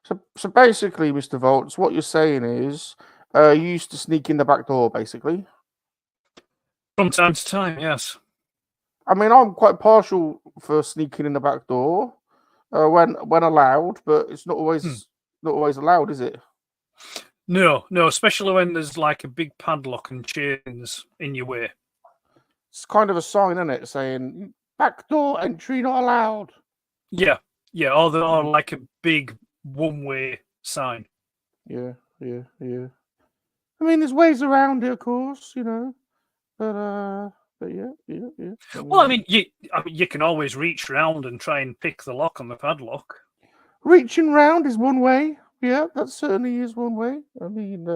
So basically, Mr. Volts, what you're saying is, you used to sneak in the back door, basically. From time to time, yes. I mean, I'm quite partial for sneaking in the back door, when allowed, but it's not always allowed, is it? No, especially when there's like a big padlock and chains in your way. It's kind of a sign, isn't it, saying back door entry not allowed. Yeah, or like a big one-way sign. Yeah. I mean, there's ways around it, of course, but yeah. Well, I mean, you can always reach around and try and pick the lock on the padlock. Reaching round is one way. Yeah, that certainly is one way. I mean,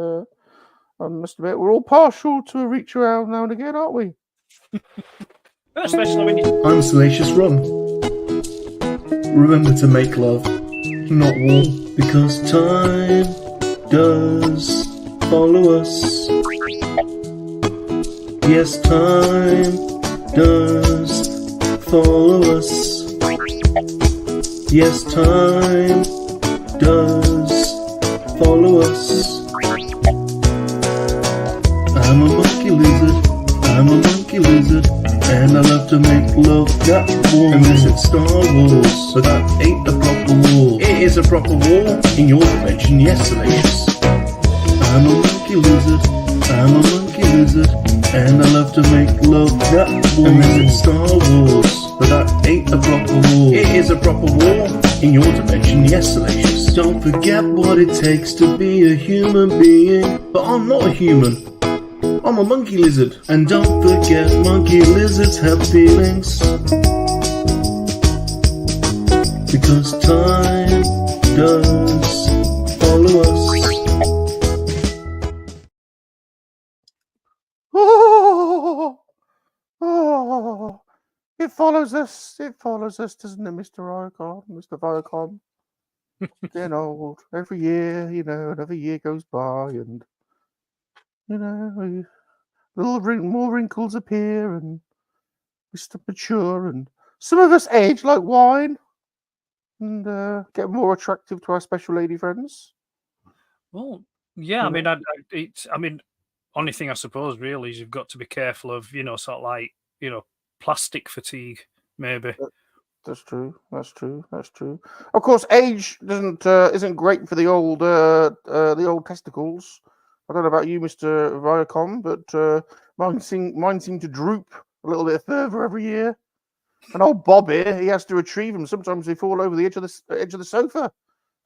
I must admit, we're all partial to a reach around now and again, aren't we? Especially when you... I'm Salacious Rum. Remember to make love, not war, because time does follow us. Yes, time does follow us. Yes, time does follow us. I'm a monkey lizard, I'm a monkey lizard, and I love to make love that warm. And this is Star Wars, so that ain't a proper war. It is a proper war in your dimension, yes, Salacious. I'm a monkey lizard, I'm a monkey lizard, and I love to make love that warm. And this is Star Wars, but that ain't a proper war. It is a proper war in your dimension, yes, Salacious. Don't forget what it takes to be a human being, but I'm not a human. I'm a monkey lizard. And don't forget, monkey lizards have feelings, because time does follow us. Oh, it follows us, doesn't it, Mr. Iacon, Mr. Viacom? Getting old. Every year, another year goes by, and, more wrinkles appear, and we mature, and some of us age like wine, and get more attractive to our special lady friends. Well, yeah, I mean, only thing I suppose really is you've got to be careful of, sort of like, plastic fatigue, maybe. That's true. Of course, age isn't great for the old testicles. I don't know about you, Mr. Viacom, but mine seem to droop a little bit further every year. And old Bob here, he has to retrieve them. Sometimes they fall over the edge of the sofa.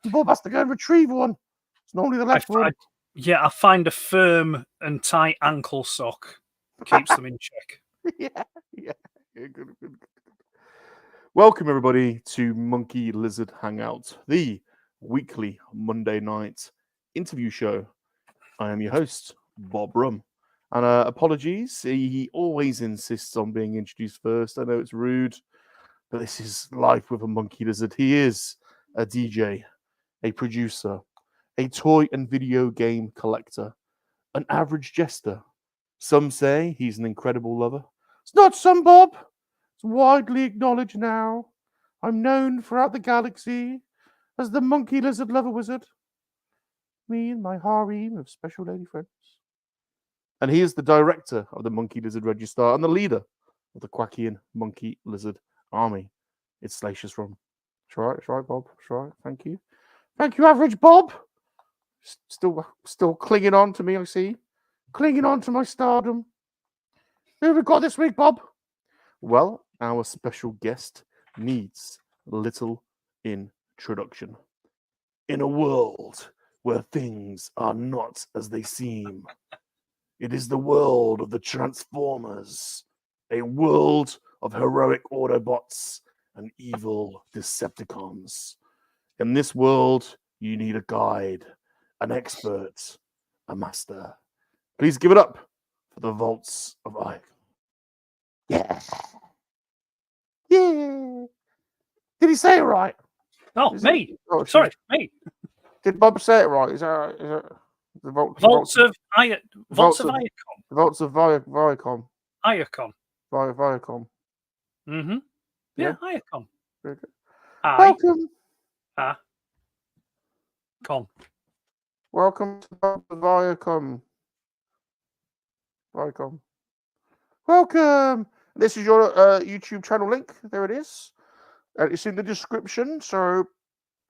And Bob has to go and retrieve one. It's normally the left one. I find a firm and tight ankle sock keeps them in check. Yeah. Good. Welcome, everybody, to Monkey-Lizard Hangout, the weekly Monday night interview show. I am your host, Bob Rum. And apologies, he always insists on being introduced first. I know it's rude, but this is life with a monkey-lizard. He is a DJ, a producer, a toy and video game collector, an average jester. Some say he's an incredible lover. It's not some, Bob. It's widely acknowledged now. I'm known throughout the galaxy as the monkey lizard lover wizard. Me and my harem of special lady friends. And he is the director of the Monkey Lizard Register and the leader of the KoWaKiaN MoNKeY-LiZaRD army. It's Salacious Rum. That's right, Bob. That's right. Thank you, average Bob. Still clinging on to me, I see. Clinging on to my stardom. Who have we got this week, Bob? Well, our special guest needs little introduction. In a world where things are not as they seem, it is the world of the Transformers, a world of heroic Autobots and evil Decepticons. In this world, you need a guide, an expert, a master. Please give it up for the Vaults of Iacon. Yeah. Did he say it right? Oh, me. Sorry, me. Did Bob say it right? Is that right? The Vaults of Iacon. Vaults of Viacom. Iacon. Viacom. Mm-hmm. Yeah, Iacon. Very good. I. Welcome. Con. Welcome to Vaults of Iacon. Welcome. This is your YouTube channel link. There it is. It's in the description. So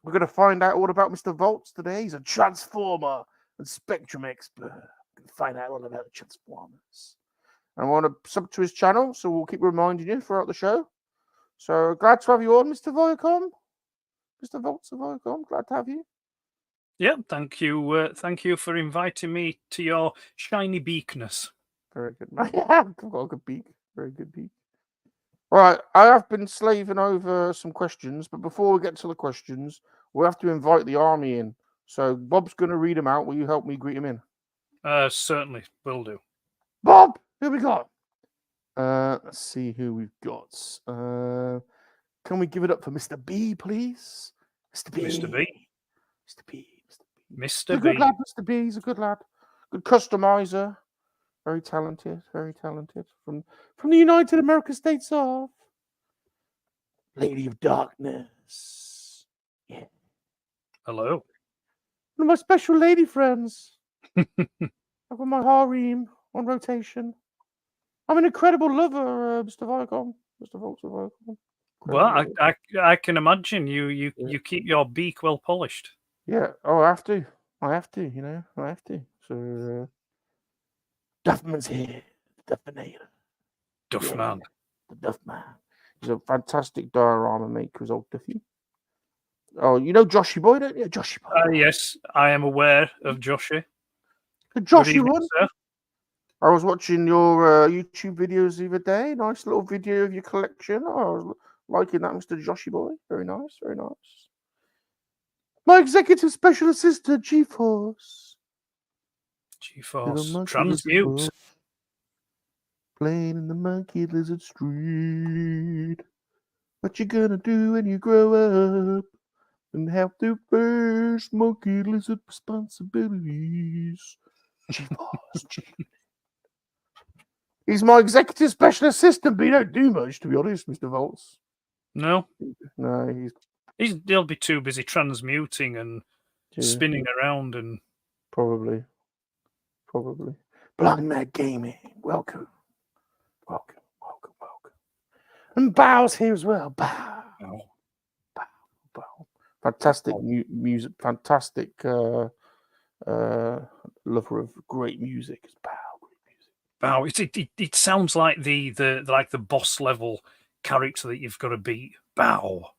we're going to find out all about Mr. Vaults today. He's a transformer and spectrum expert. We're going to find out all about the transformers. And I want to sub to his channel, so we'll keep reminding you throughout the show. So glad to have you on, Mr. Viacom. Mr. Vaults of Iacon. Glad to have you. Yeah, thank you. Thank you for inviting me to your shiny beakness. Very good. I've got a good beak. Very good beak. Right, I have been slaving over some questions, but before we get to the questions, we have to invite the army in. So Bob's going to read them out. Will you help me greet him in? Certainly, will do. Bob, who we got? Let's see who we've got. Can we give it up for Mr. B, please? Mr. B. Mr. B. Mr. B. Mr. He's a B. good lad, Mr. B. He's a good lad. Good customizer. Very talented. Very talented. From the United American States of Lady of Darkness. Yeah. Hello. One of my special lady friends. I've got my harem on rotation. I'm an incredible lover, Mr. Viacom. Mr. Vaults of Iacon. Well, I can imagine you keep your beak well polished. Yeah. Oh, I have to. I have to. You know, I have to. So, Duffman's here. Duffinator. Duffman. The Duffman. He's a fantastic diorama maker, is old Duffy. Oh, you know Joshy Boy, don't you? Joshy Boy. Yes, I am aware of Joshy. The Joshy Good evening, one. sir. I was watching your YouTube videos the other day. Nice little video of your collection. Oh, I was liking that, Mr. Joshy Boy. Very nice, very nice. My executive special assistant, G-Force. G-Force. Transmute. Playing in the Monkey-Lizard Street. What you gonna do when you grow up and have to face Monkey-Lizard responsibilities? G-Force. He's my executive special assistant, but he don't do much, to be honest, Mr. Vaults. No, No, he'll be too busy transmuting and spinning around and probably. Blind Mad Gaming, welcome. And Bow's here as well. Bow. Fantastic music, fantastic lover of great music. It's Bow. Wow, it sounds like the boss level character that you've got to beat. Bow.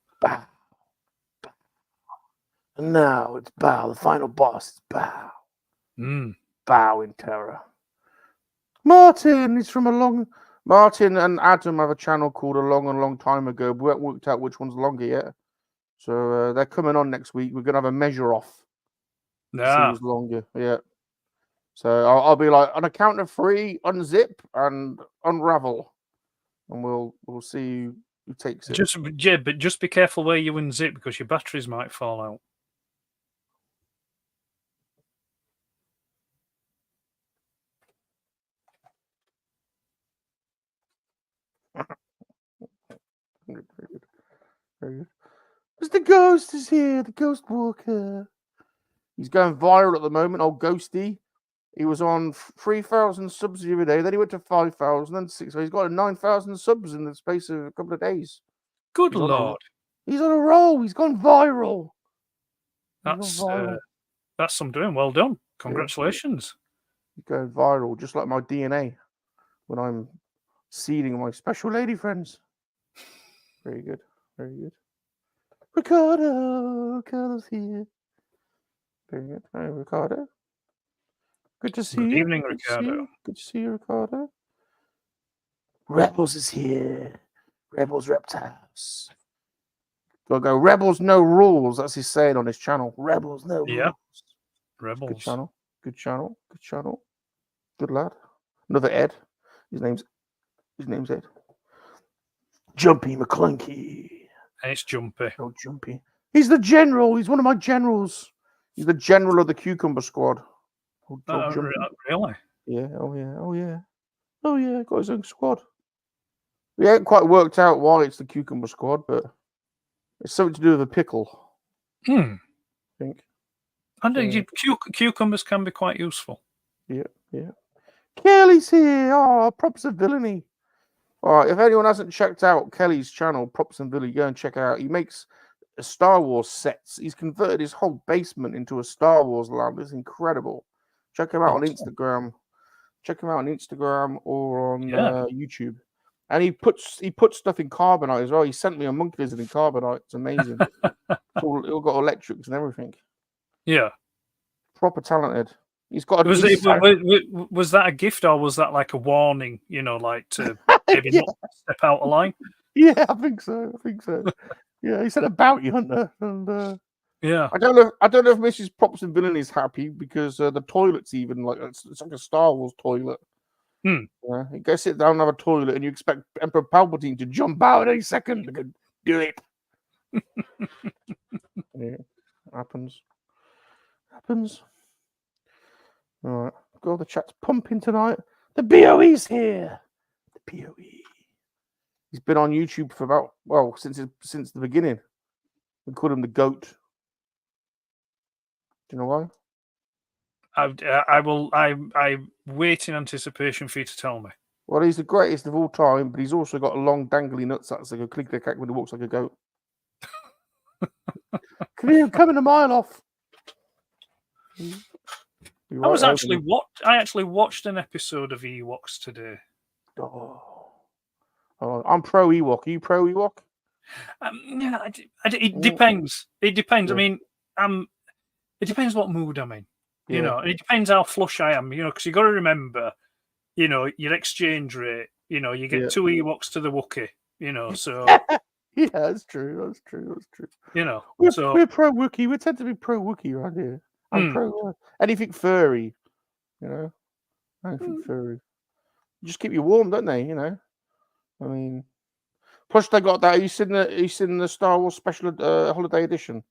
And now it's Bow, the final boss. It's Bow. Bow in terror. Martin is from Martin and Adam have a channel called A Long Time Ago. We haven't worked out which one's longer yet. So they're coming on next week. We're going to have a measure off. Yeah. See who's longer. Yeah. So I'll be like, on a count of 3, unzip and unravel. And we'll see who takes it. But just be careful where you unzip because your batteries might fall out. Very good. Mr. Ghost is here, the Ghost Walker. He's going viral at the moment, old Ghosty. He was on 3,000 subs the other day, then he went to 5,000, then 6,000. He's got 9,000 subs in the space of a couple of days. Good Lord. He's on a roll. He's gone viral. That's some doing. Well done. Congratulations. He's going viral, just like my DNA when I'm seeding my special lady friends. Very good. Ricardo's here. Very good. Hi, Ricardo. Good to see you. Good evening, Ricardo. Good to see you, Ricardo. Rebels is here. Rebels Reptiles. Gotta go. Rebels no rules. That's his saying on his channel. Rebels no rules. Rebels. Good channel. Good lad. Another Ed. His name's Ed. Jumpy McClunky. It's Jumpy. Oh, Jumpy. He's the general. He's one of my generals. He's the general of the Cucumber Squad. Really? Yeah. Oh yeah. Got his own squad. We ain't quite worked out why it's the Cucumber Squad, but it's something to do with a pickle. I think. And cucumbers can be quite useful. Yeah. Kelly's here. Oh, Props of Villainy. All right, if anyone hasn't checked out Kelly's channel, Props and Villainy, go and check it out. He makes Star Wars sets. He's converted his whole basement into a Star Wars land. It's incredible. Check him out on Instagram. Check him out on Instagram or on YouTube. And he puts stuff in carbonite as well. He sent me a monkey lizard in carbonite. It's amazing. It's all got electrics and everything. Yeah. Proper talented. He's got a was that a gift or was that like a warning, like to maybe not step out of line? Yeah, I think so. Yeah, he said a bounty hunter. And yeah. I don't know if Mrs. Props and Villainy is happy because the toilet's even like it's like a Star Wars toilet. Yeah, you go sit down and have a toilet and you expect Emperor Palpatine to jump out any second. They could do it. Yeah, happens. All right, God, the chat's pumping tonight. The BOE's here. The BOE. He's been on YouTube for since the beginning. We called him the GOAT. Do you know why? I wait in anticipation for you to tell me. Well, he's the greatest of all time, but he's also got a long dangly nutsack so he can click the cack when he walks like a goat. Come in a mile off. I actually watched an episode of Ewoks today. I'm pro Ewok. Are you pro Ewok? It depends. It depends. Yeah. I mean, it depends what mood I'm in. You know, and it depends how flush I am. Because you got to remember, your exchange rate. You get 2 Ewoks to the Wookiee. So yeah, that's true. We're pro Wookiee. We tend to be pro Wookiee around here. I'm pro anything furry. Anything furry. Just keep you warm, don't they? I mean, plus they got that. Have you seen the Star Wars special holiday edition?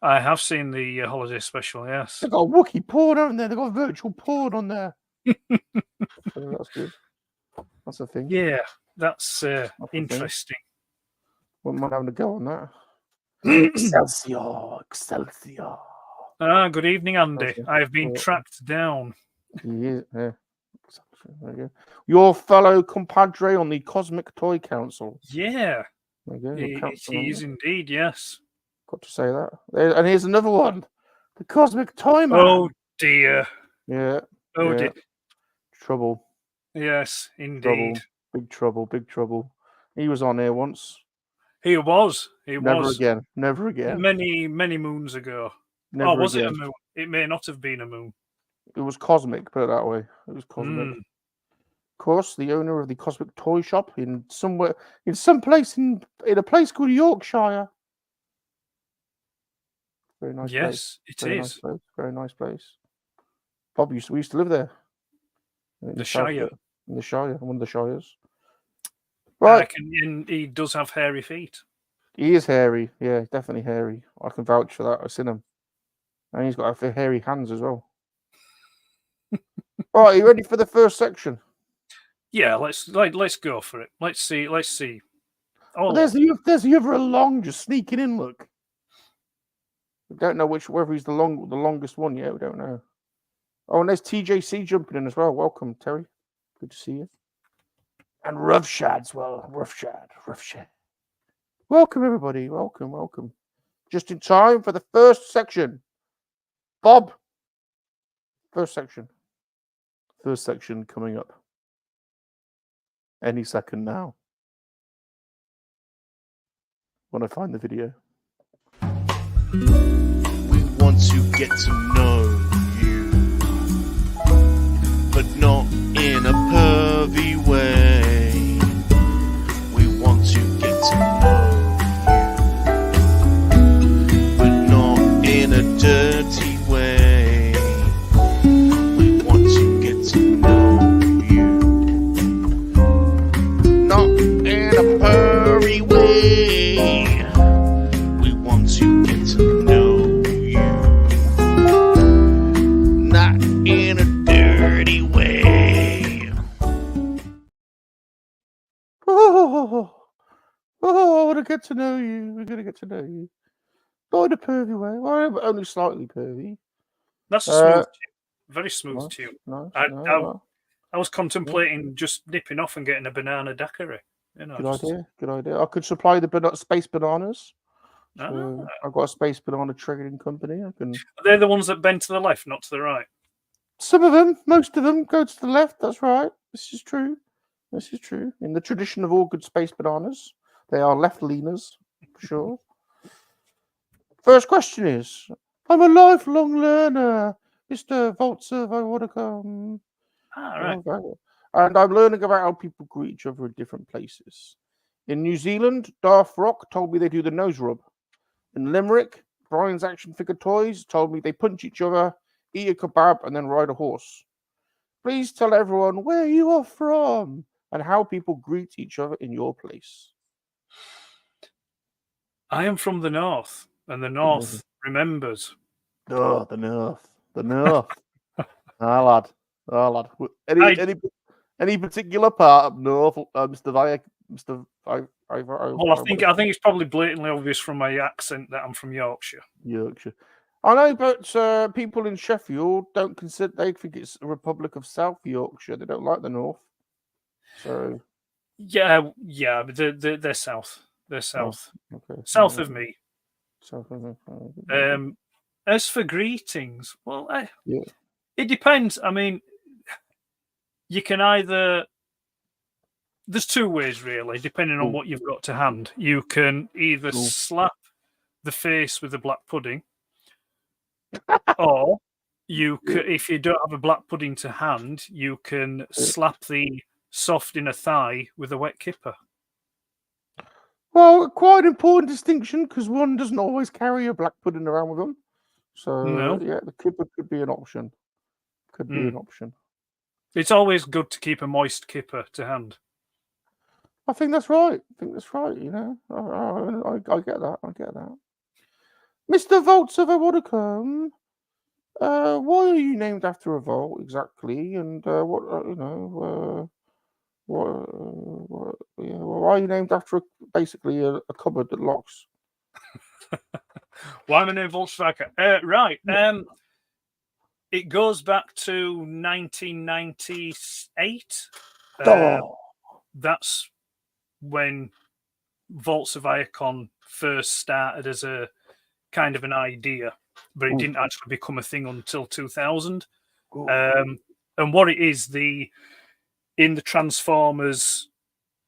I have seen the holiday special. Yes, they got Wookiee porn, haven't they? They got virtual porn on there. So that's good. That's a thing. Yeah, that's interesting. Wouldn't mind having a go on that. Excelsior. Good evening, Andy. I have been tracked down. Yeah. There you go. Your fellow compadre on the Cosmic Toy Council. Yeah. There you go. He is indeed, yes. Got to say that. And here's another one. The Cosmic Toy Man. Oh, dear. Yeah. Oh, dear. Trouble. Yes, indeed. Big trouble. He was on here once. He was. Never again. Many, many moons ago. Was it a moon? It may not have been a moon. It was cosmic, put it that way. It was cosmic. Of course, the owner of the Cosmic Toy Shop in some place in a place called Yorkshire. Very nice place. Yes, it is. Very nice place. Bob we used to live there. The Shire. In the Shire, one of the Shires. Right. He does have hairy feet. He is hairy. Yeah, definitely hairy. I can vouch for that. I've seen him. And he's got hairy hands as well. All right, are you ready for the first section? Yeah, let's go for it. Let's see. Oh, there's the other along just sneaking in. Look, we don't know whether he's the longest one yet. We don't know. Oh, and there's TJC jumping in as well. Welcome, Terry. Good to see you. And Roughshad as well. Roughshad. Welcome, everybody. Welcome. Just in time for the first section. Bob. First section coming up. Any second now. When I find the video. We want to get to know you, but not in a pervy way. We want to get to know you, but not in a dirty way. We want to get to know you, not in a pervy way. We want to get to know you, not in a dirty way. Oh, I want to get to know you. We're going to get to know you. Not in a pervy way. Well, only slightly pervy. That's a smooth tune. Very smooth Nice, tune. nice. I was contemplating just nipping off and getting a banana daiquiri. You know, Good just... idea. Good idea. I could supply the space bananas. Ah. So I've got a space banana trading company. I can. They're the ones that bend to the left, not to the right. Some of them, most of them, go to the left. That's right. This is true. This is true. In the tradition of all good space bananas, they are left-leaners, for sure. First question is, I'm a lifelong learner, Mr. Vaults of Iacon. Right. And I'm learning about how people greet each other in different places. In New Zealand, Darth Rock told me they do the nose rub. In Limerick, Brian's Action Figure Toys told me they punch each other, eat a kebab, and then ride a horse. Please tell everyone where you are from and how people greet each other in your place. I am from the north, and the north remembers. Oh, the north. The north. lad. Any particular part of north, Mr. Well, I think it's probably blatantly obvious from my accent that I'm from Yorkshire. Yorkshire. I know, but people in Sheffield don't consider. They think it's a Republic of South Yorkshire. They don't like the north. So yeah, but they're south. They're south. Oh, okay. South of me. South of me. As for greetings, well, yeah. It depends. I mean, you can either. There's two ways, really, depending on what you've got to hand. You can either slap the face with the black pudding, or you could, if you don't have a black pudding to hand, you can slap the soft inner thigh with a wet kipper. Well, quite an important distinction because one doesn't always carry a black pudding around with them. So, yeah, the kipper could be an option. Could be an option. It's always good to keep a moist kipper to hand. I think that's right. You know, I get that. I get that. Mr. Vaults of Iacon, why are you named after a vault exactly? And why are you named after basically a cupboard that locks? Why am I named Vaults of Iacon? Right. It goes back to 1998. That's when Vaults of Iacon first started as a kind of an idea, but it didn't actually become a thing until 2000. And what it is, in the Transformers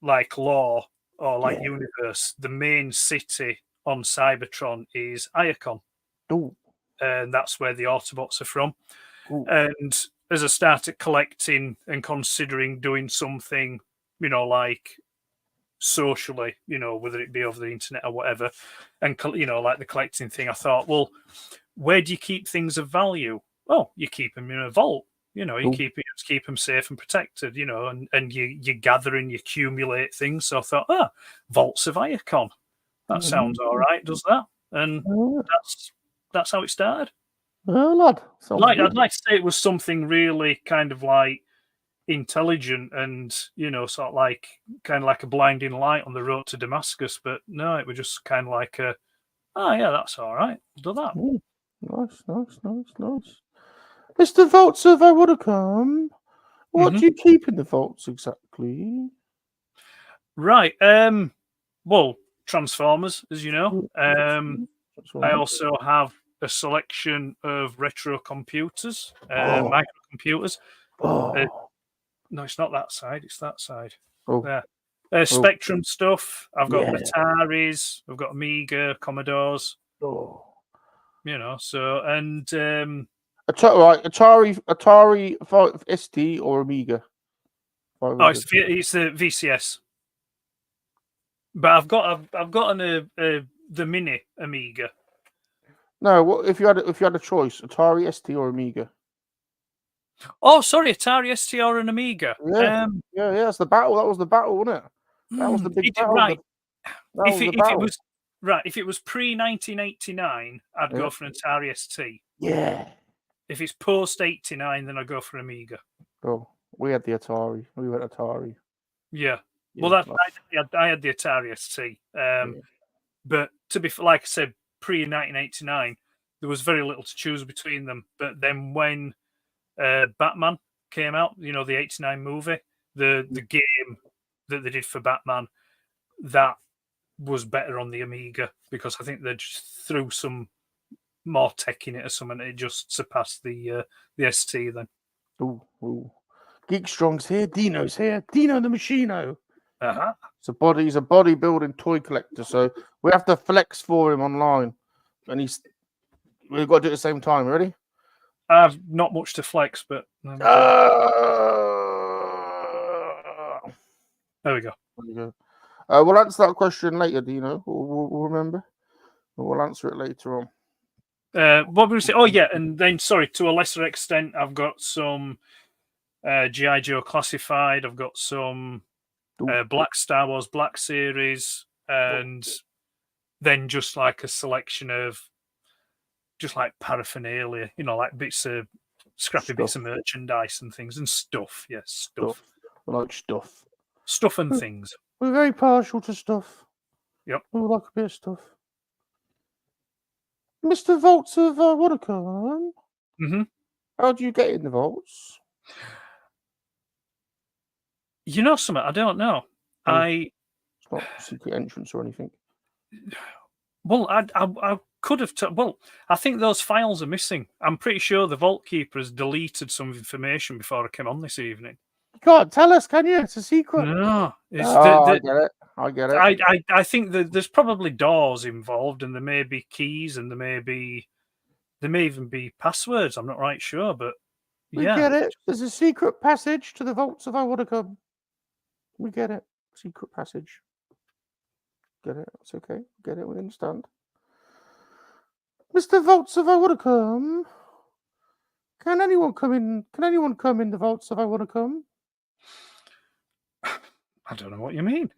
like lore or like universe, the main city on Cybertron is Iacon. And that's where the Autobots are from. And as I started collecting and considering doing something, like socially, whether it be over the internet or whatever, and, like the collecting thing, I thought, well, where do you keep things of value? Oh, you keep them in a vault. You keep them safe and protected, and you gather and you accumulate things. So I thought, Vaults of Iacon. That sounds all right, does that? And that's how it started. Well, lad, I'd like to say it was something really kind of like intelligent and, sort of like a blinding light on the road to Damascus. But no, it was just kind of like that's all right. Do that. Nice. Mr. Vaults of Iacon, what do you keep in the vaults exactly? Right. Well, Transformers, as you know. I also have a selection of retro computers, microcomputers. No, it's not that side. It's that side. Spectrum stuff. I've got Ataris. I've got Amiga, Commodores. So and Atari ST or Amiga. It's the VCS. But I've got the mini Amiga. No, what if you had a choice, Atari ST or Amiga? Oh, sorry, Atari ST or an Amiga. Yeah, that's the battle. That was the battle, wasn't it? That was the big battle. Right. If it was pre-1989, I'd go for an Atari ST. Yeah. If it's post-89, then I'd go for Amiga. Oh, we had the Atari. We went Atari. Yeah. Well, I had the Atari ST. But to be like I said, pre-1989, there was very little to choose between them. But then when Batman came out, you know, the '89 movie, the game that they did for Batman, that was better on the Amiga because I think they just threw some more tech in it or something. It just surpassed the ST then. Ooh. Geek Strong's here. Dino's here. Dino the Machino. Uh-huh. He's a bodybuilding toy collector, so we have to flex for him online, and we've got to do it at the same time. Ready? I've not much to flex, but There there we go. you go. We'll answer that question later, Dino. We'll remember. We'll answer it later on. What were we say? Oh yeah, and then sorry, to a lesser extent, I've got some G.I. Joe Classified. I've got some Black Star Wars Black Series, and then just like a selection of just like paraphernalia, you know, like scrappy bits of merchandise and things and stuff. Yes, stuff. I like stuff. Stuff and things. We're very partial to stuff. Yep. We like a bit of stuff. Mr. Vaults of Iacon. Mm-hmm. How do you get in the vaults? You know something? I don't know. It's not secret entrance or anything. Well, I could have. Well, I think those files are missing. I'm pretty sure the Vault Keeper has deleted some information before I came on this evening. You can't tell us, can you? It's a secret. No, I get it. I get it. I think that there's probably doors involved, and there may be keys, and there may even be passwords. I'm not right sure, but We yeah, get it. There's a secret passage to the Vaults of Iacon. We get it. Secret passage. Get it. That's okay. Get it. We understand. Mr. Vaults of Iacon. Can anyone come in? Can anyone come in the Vaults of Iacon? I don't know what you mean.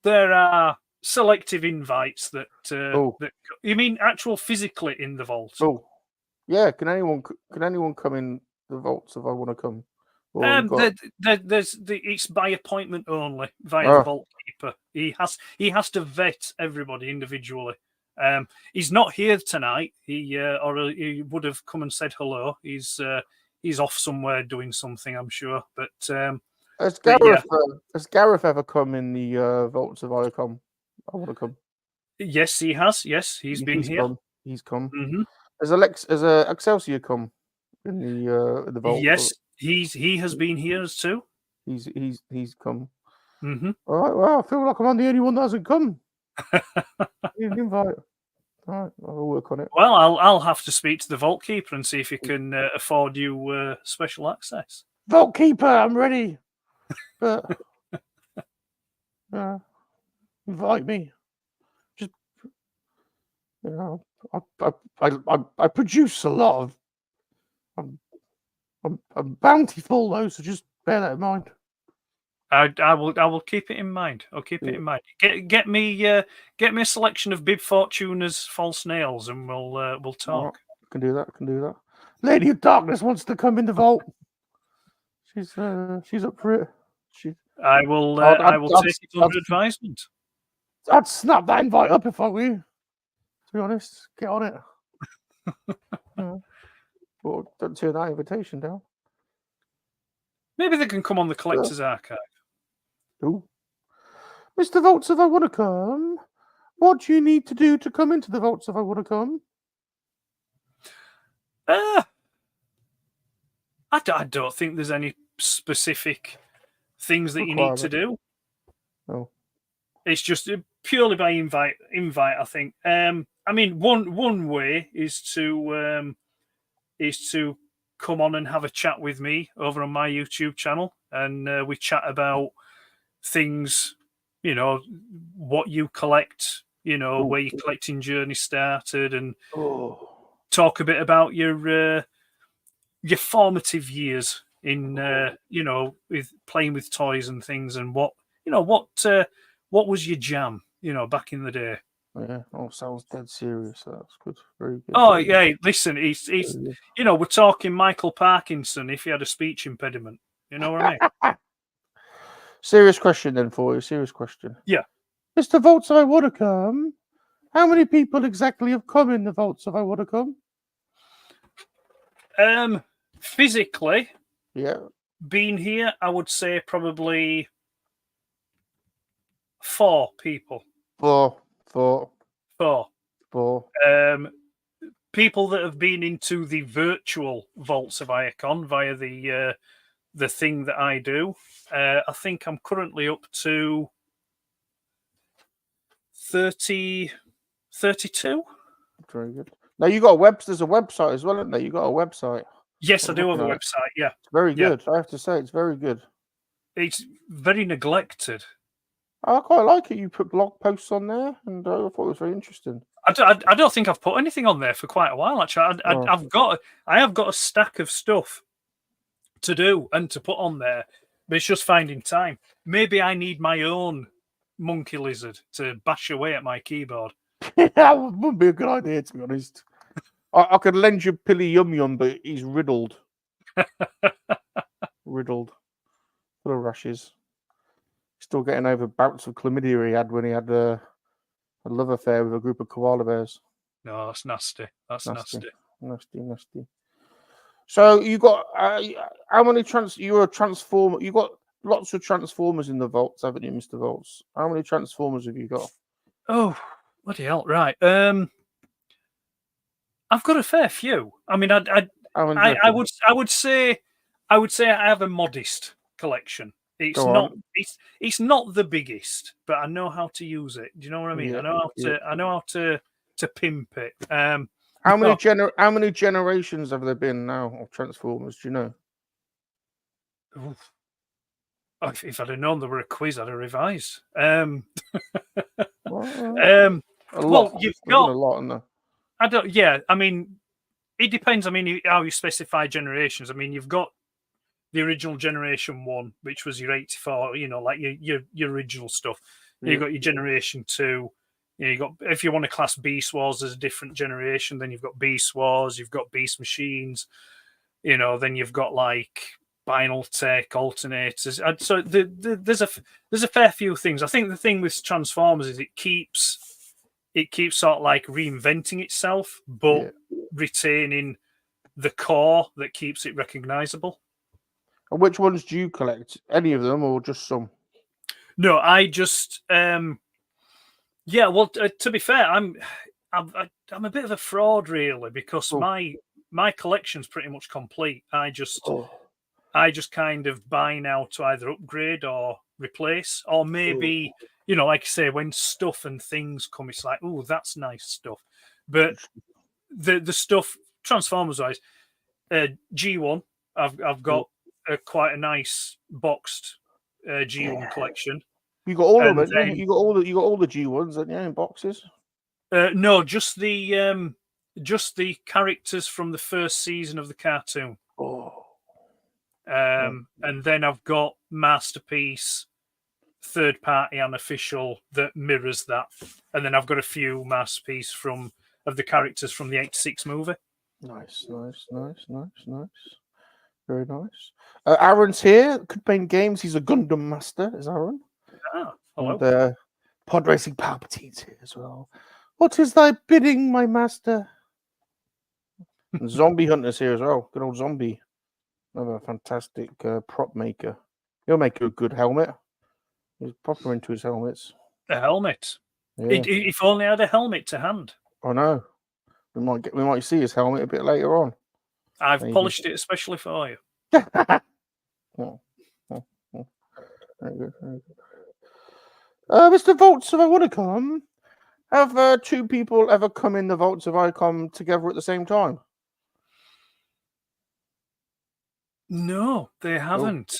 There are selective invites that you mean actual physically in the vault. Oh, yeah. Can anyone come in the Vaults of Iacon? It's by appointment only via the Vault Keeper. He has to vet everybody individually. He's not here tonight. He would have come and said hello. He's off somewhere doing something, I'm sure. But has Gareth ever come in the Vaults of Iacon? Yes, he has. Yes, he's been here. He's come. Mm-hmm. Has Excelsior come in the vault? Yes, he has been here too. He's come. Mm-hmm. All right. Well, I feel like I'm the only one that hasn't come. Invite. All right, I'll work on it. Well, I'll have to speak to the Vault Keeper and see if he can afford you special access. Vault Keeper, I'm ready. But invite me. Just I produce a lot of. I'm bountiful though, so just bear that in mind. I will keep it in mind. I'll keep it in mind. Get me a selection of Bib Fortuna's false nails, and we'll talk. I can do that. Lady of Darkness wants to come in the vault. She's up for it. I will take it under advisement. I'd snap that invite up if I were you. To be honest, get on it. Well, don't turn that invitation down. Maybe they can come on the Collector's Archive. Ooh. Mr. Vaults of Iacon, what do you need to do to come into the Vaults of Iacon? I don't think there's any specific things that you need to do. Oh. It's just purely by invite. I think. I mean, one way is to come on and have a chat with me over on my YouTube channel, and we chat about things, you know, what you collect, you know, where your collecting journey started, and talk a bit about your formative years in you know, with playing with toys and things, and what was your jam, you know, back in the day. Yeah, sounds dead serious. That's good, very good. Oh yeah, listen, he's you know, we're talking Michael Parkinson if he had a speech impediment. You know what I mean? Serious question then for you. Serious question. Yeah. Mr. Vaults of Iacon, how many people exactly have come in the Vaults of Iacon? Physically, Yeah. being here, I would say probably 4 people. Four. 4. Four. People that have been into the virtual Vaults of Iacon via the thing that I do. I think I'm currently up to 32. Very good. Now you got there's a website as well, isn't there? You got a website. Yes, I I'm do have a looking at it. website. Yeah, It's very Yeah. good. I have to say, it's very good. it's very neglected. I quite like it. You put blog posts on there, and I thought it was very interesting. I don't think I've put anything on there for quite a while. Actually, Oh. I have got a stack of stuff to do and to put on there, but it's just finding time. Maybe I need my own monkey lizard to bash away at my keyboard. That would be a good idea, to be honest. I could lend you Pilly Yum Yum, but he's riddled. Riddled. Full of rashes. Still getting over bouts of chlamydia he had when he had a love affair with a group of koala bears. No, that's nasty. That's nasty. Nasty. So you got how many you're a transformer? You got lots of transformers in the vaults, haven't you, Mr. Vaults? How many transformers have you got? Oh, bloody hell! Right. I've got a fair few. I mean, I would say I have a modest collection. It's not the biggest, but I know how to use it. Do you know what I mean? Yeah, I know how to pimp it. How many generations have there been now of Transformers? Do you know? If I'd have known there were a quiz, I'd have revised. Well, you've got got a lot in there. I don't. Yeah, I mean, it depends. I mean, how you specify generations. I mean, you've got the original Generation 1, which was your 84. You know, like your original stuff. Yeah. You've got your Generation 2. You got, if you want to class Beast Wars as a different generation, then you've got Beast Wars. You've got Beast Machines. You know, then you've got like Binal Tech, alternators. So there's a fair few things. I think the thing with Transformers is it keeps sort of like reinventing itself, but retaining the core that keeps it recognizable. And which ones do you collect? Any of them, or just some? No, I just well, to be fair, I'm a bit of a fraud, really, because my collection's pretty much complete. I just kind of buy now to either upgrade or replace, or maybe, you know, like I say, when stuff and things come, it's like, oh, that's nice stuff. But the stuff Transformers wise, G1, I've got quite a nice boxed G1 collection. You got all of them. You got all the G1s, haven't you, in boxes? No, just the characters from the first season of the cartoon. And then I've got Masterpiece, third party and official that mirrors that, and then I've got a few Masterpiece of the characters from the '86 movie. Nice. Very nice. Aaron's here. Could paint games. He's a Gundam master. Is Aaron? Hello. And Pod Racing Palpatine's here as well. What is thy bidding, my master? And Zombie Hunter's here as well. Good old Zombie. Another fantastic prop maker. He'll make a good helmet. He's proper into his helmets. A helmet. Yeah. If only I had a helmet to hand. I know. We might see his helmet a bit later on. I've polished it especially for you. Very good. Mr. Vaults of Iacon, have two people ever come in the Vaults of Iacon together at the same time? No, they haven't.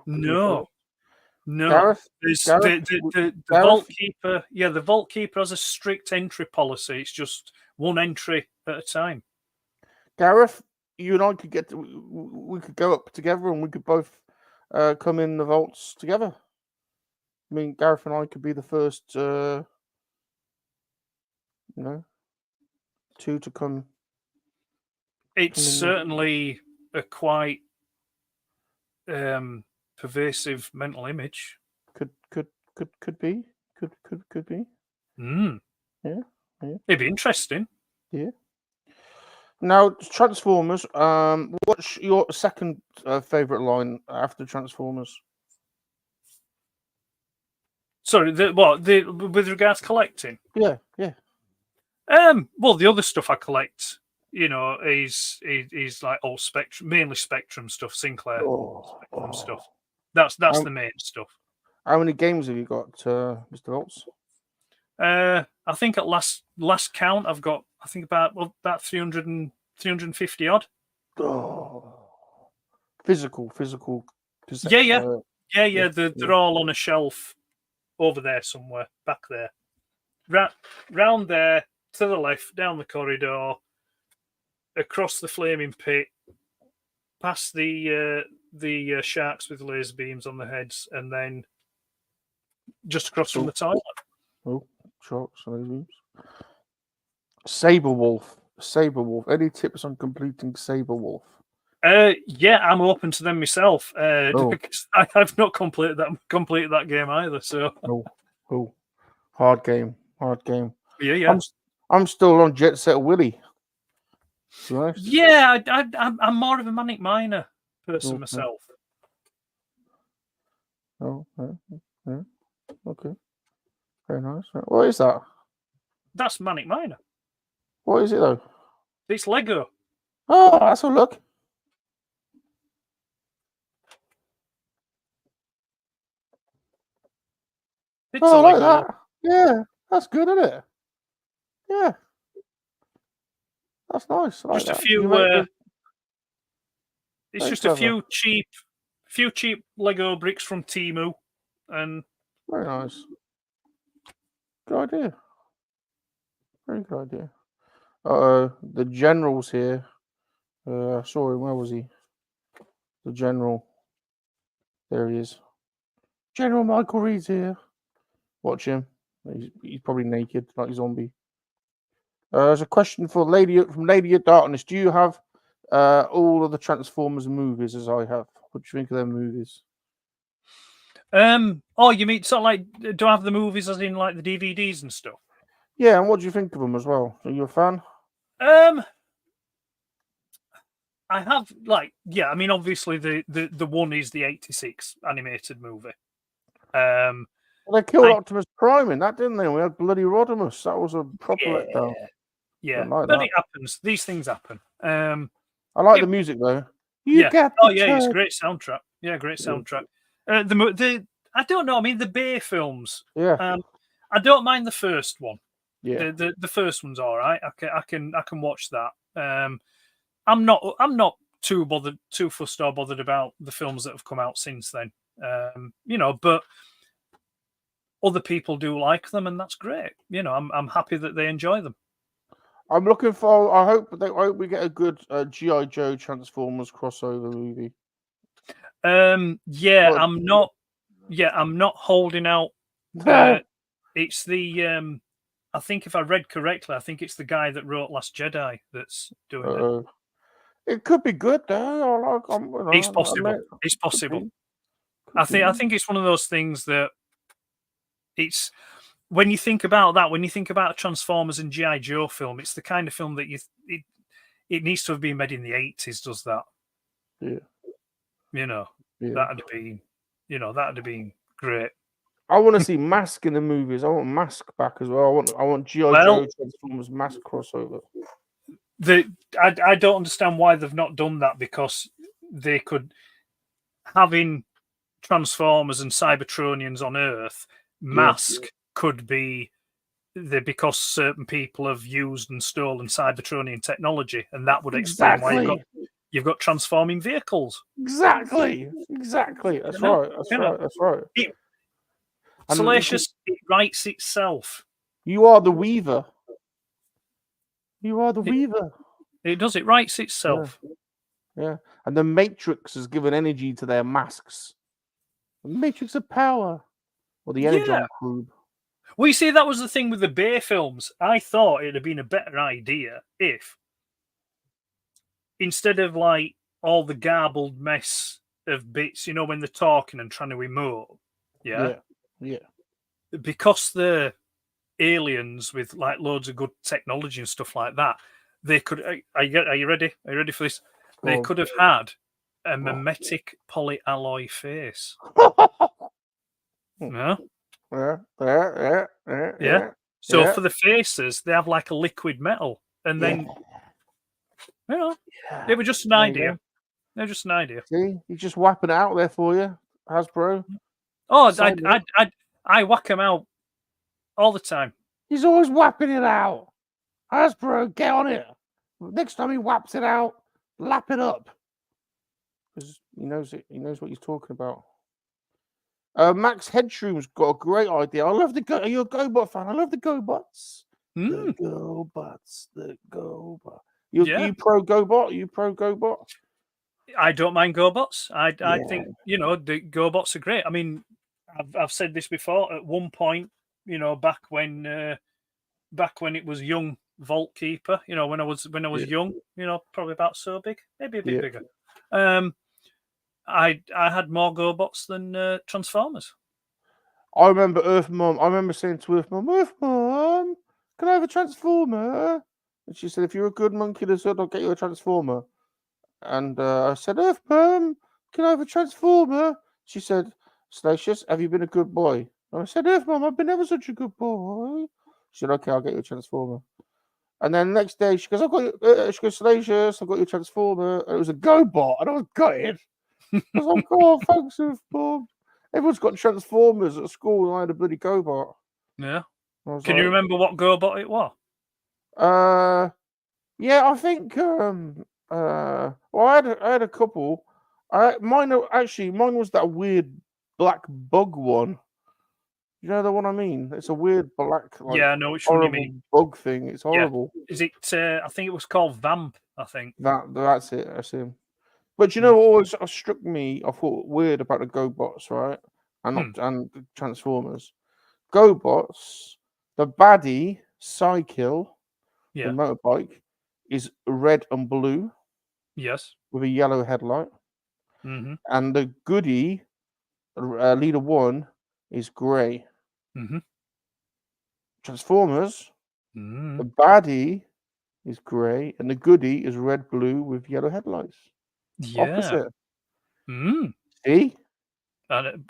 No. Gareth? The Vault Keeper. Yeah, the Vault Keeper has a strict entry policy. It's just one entry at a time. Gareth, you and I we could go up together and we could both come in the vaults together. I mean, Gareth and I could be the first, two to come. It's certainly a quite pervasive mental image. Could be. Could be. Yeah. It'd be interesting. Yeah. Now, Transformers. What's your second favorite line after Transformers? Sorry, with regards to collecting? Yeah. Well, the other stuff I collect, is like all Spectrum, mainly Spectrum stuff, Sinclair Spectrum stuff. That's the main stuff. How many games have you got, Mr. Vaults? I think at last count, I've got about 350 odd. Oh, physical. Yeah. They're all on a shelf over there somewhere, back there, round there, to the left, down the corridor, across the flaming pit, past the sharks with laser beams on their heads, and then just across from the toilet. Oh, sharks and laser beams. Saberwolf. Any tips on completing Saberwolf? Yeah, I'm open to them myself. Because I've not completed that game either. So hard game. Yeah. I'm still on Jet Set Willy. Yeah, I'm more of a Manic Miner person myself. Oh, yeah. Okay. Very nice. What is that? That's Manic Miner. What is it though? It's Lego. Oh, that's a look. It's I a like Lego. that. Yeah, that's good, isn't it? Yeah, that's nice. I like Just a that. few. It's very just clever. a few cheap Lego bricks from Temu, and Very nice. Good idea. Very good idea. The general's here. Sorry, where was he? The general. There he is. General Michael Reed's here. Watch him. He's probably naked, like a zombie. There's a question from Lady of Darkness. Do you have all of the Transformers movies as I have? What do you think of them movies? Oh, you mean sort of like, do I have the movies as in like the DVDs and stuff? Yeah, and what do you think of them as well? Are you a fan? I have I mean, obviously the one is the '86 animated movie. They killed Optimus Prime in that, didn't they? We had bloody Rodimus. That was a proper letdown. Yeah, like but that. it happens. These things happen. I like the music though. It's a great soundtrack. Yeah, great soundtrack. I don't know. I mean, the Bay films. Yeah. I don't mind the first one. Yeah. The first one's all right. I can watch that. I'm not too fussed or bothered about the films that have come out since then. But other people do like them, and that's great. I'm happy that they enjoy them. I'm looking for. I hope we get a good G.I. Joe Transformers crossover movie. I'm not holding out. It's the I think if I read correctly, I think it's the guy that wrote Last Jedi that's doing it. It could be good though. It's possible. It's possible. I think it's one of those things that it's when you think about that, when you think about a Transformers and G.I. Joe film, it's the kind of film that it needs to have been made in the 80s, does that? Yeah. That'd have been great. I want to see Mask in the movies. I want Mask back as well. I want G.I. Joe Transformers Mask crossover. I don't understand why they've not done that, because they could, having Transformers and Cybertronians on Earth, Mask could be because certain people have used and stolen Cybertronian technology, and that would explain why you've got transforming vehicles. Exactly. That's right. Salacious, it writes itself. You are the Weaver. It does. It writes itself. Yeah. And the Matrix has given energy to their masks. The Matrix of Power. Or the Energon Cube. Well, you see, that was the thing with the Bay films. I thought it'd have been a better idea if, instead of like all the garbled mess of bits, when they're talking and trying to emote, Yeah. Because they're aliens with like loads of good technology and stuff like that, they could. Are you ready? Are you ready for this? They could have had a mimetic polyalloy face. No? Yeah. So for the faces, they have like a liquid metal, and then they were just an idea. They're just an idea. See, he's just whapping it out there for you, Hasbro. Oh, I whack them out all the time. He's always whapping it out. Hasbro, get on it. Next time he whaps it out, lap it up. Because he knows it. He knows what he's talking about. Max Headroom's got a great idea. I love the Go. Are you a GoBot fan? I love the GoBots. The GoBots. The GoBot. You pro GoBot? You pro GoBot? I don't mind GoBots. I think the GoBots are great. I mean, I've said this before. At one point, back when it was young Vault Keeper, when I was young, probably about so big, maybe a bit bigger. I had more GoBots than Transformers. I remember Earth Mum. I remember saying to Earth Mum, can I have a Transformer? And she said, if you're a good monkey-lizard, I'll get you a Transformer. And I said, Earth Mum, can I have a Transformer? She said, Salacious, have you been a good boy? And I said, Earth Mum, I've been ever such a good boy. She said, okay, I'll get you a Transformer. And then the next day, she goes, she goes, Salacious, I've got you a Transformer. And it was a GoBot, and I was gutted. I was like, oh, thanks, Earth Mum. Everyone's got Transformers at school, and I had a bloody GoBot. Yeah. Can you remember what GoBot it was? Yeah, I think. Well, I had a couple. Mine was that weird black bug one. You know the one I mean? It's a weird black, I know which one you mean. Bug thing. It's horrible. Yeah. Is it? I think it was called Vamp. I think that's it. That's him. But what always struck me, I thought weird about the GoBots, right? And the Transformers. GoBots, the baddie, Psykill, the motorbike, is red and blue. Yes. With a yellow headlight. Mm-hmm. And the goodie, leader 1, is grey. Mm-hmm. Transformers, the baddie is grey, and the goodie is red, blue with yellow headlights. Yeah. Opposite. And See? it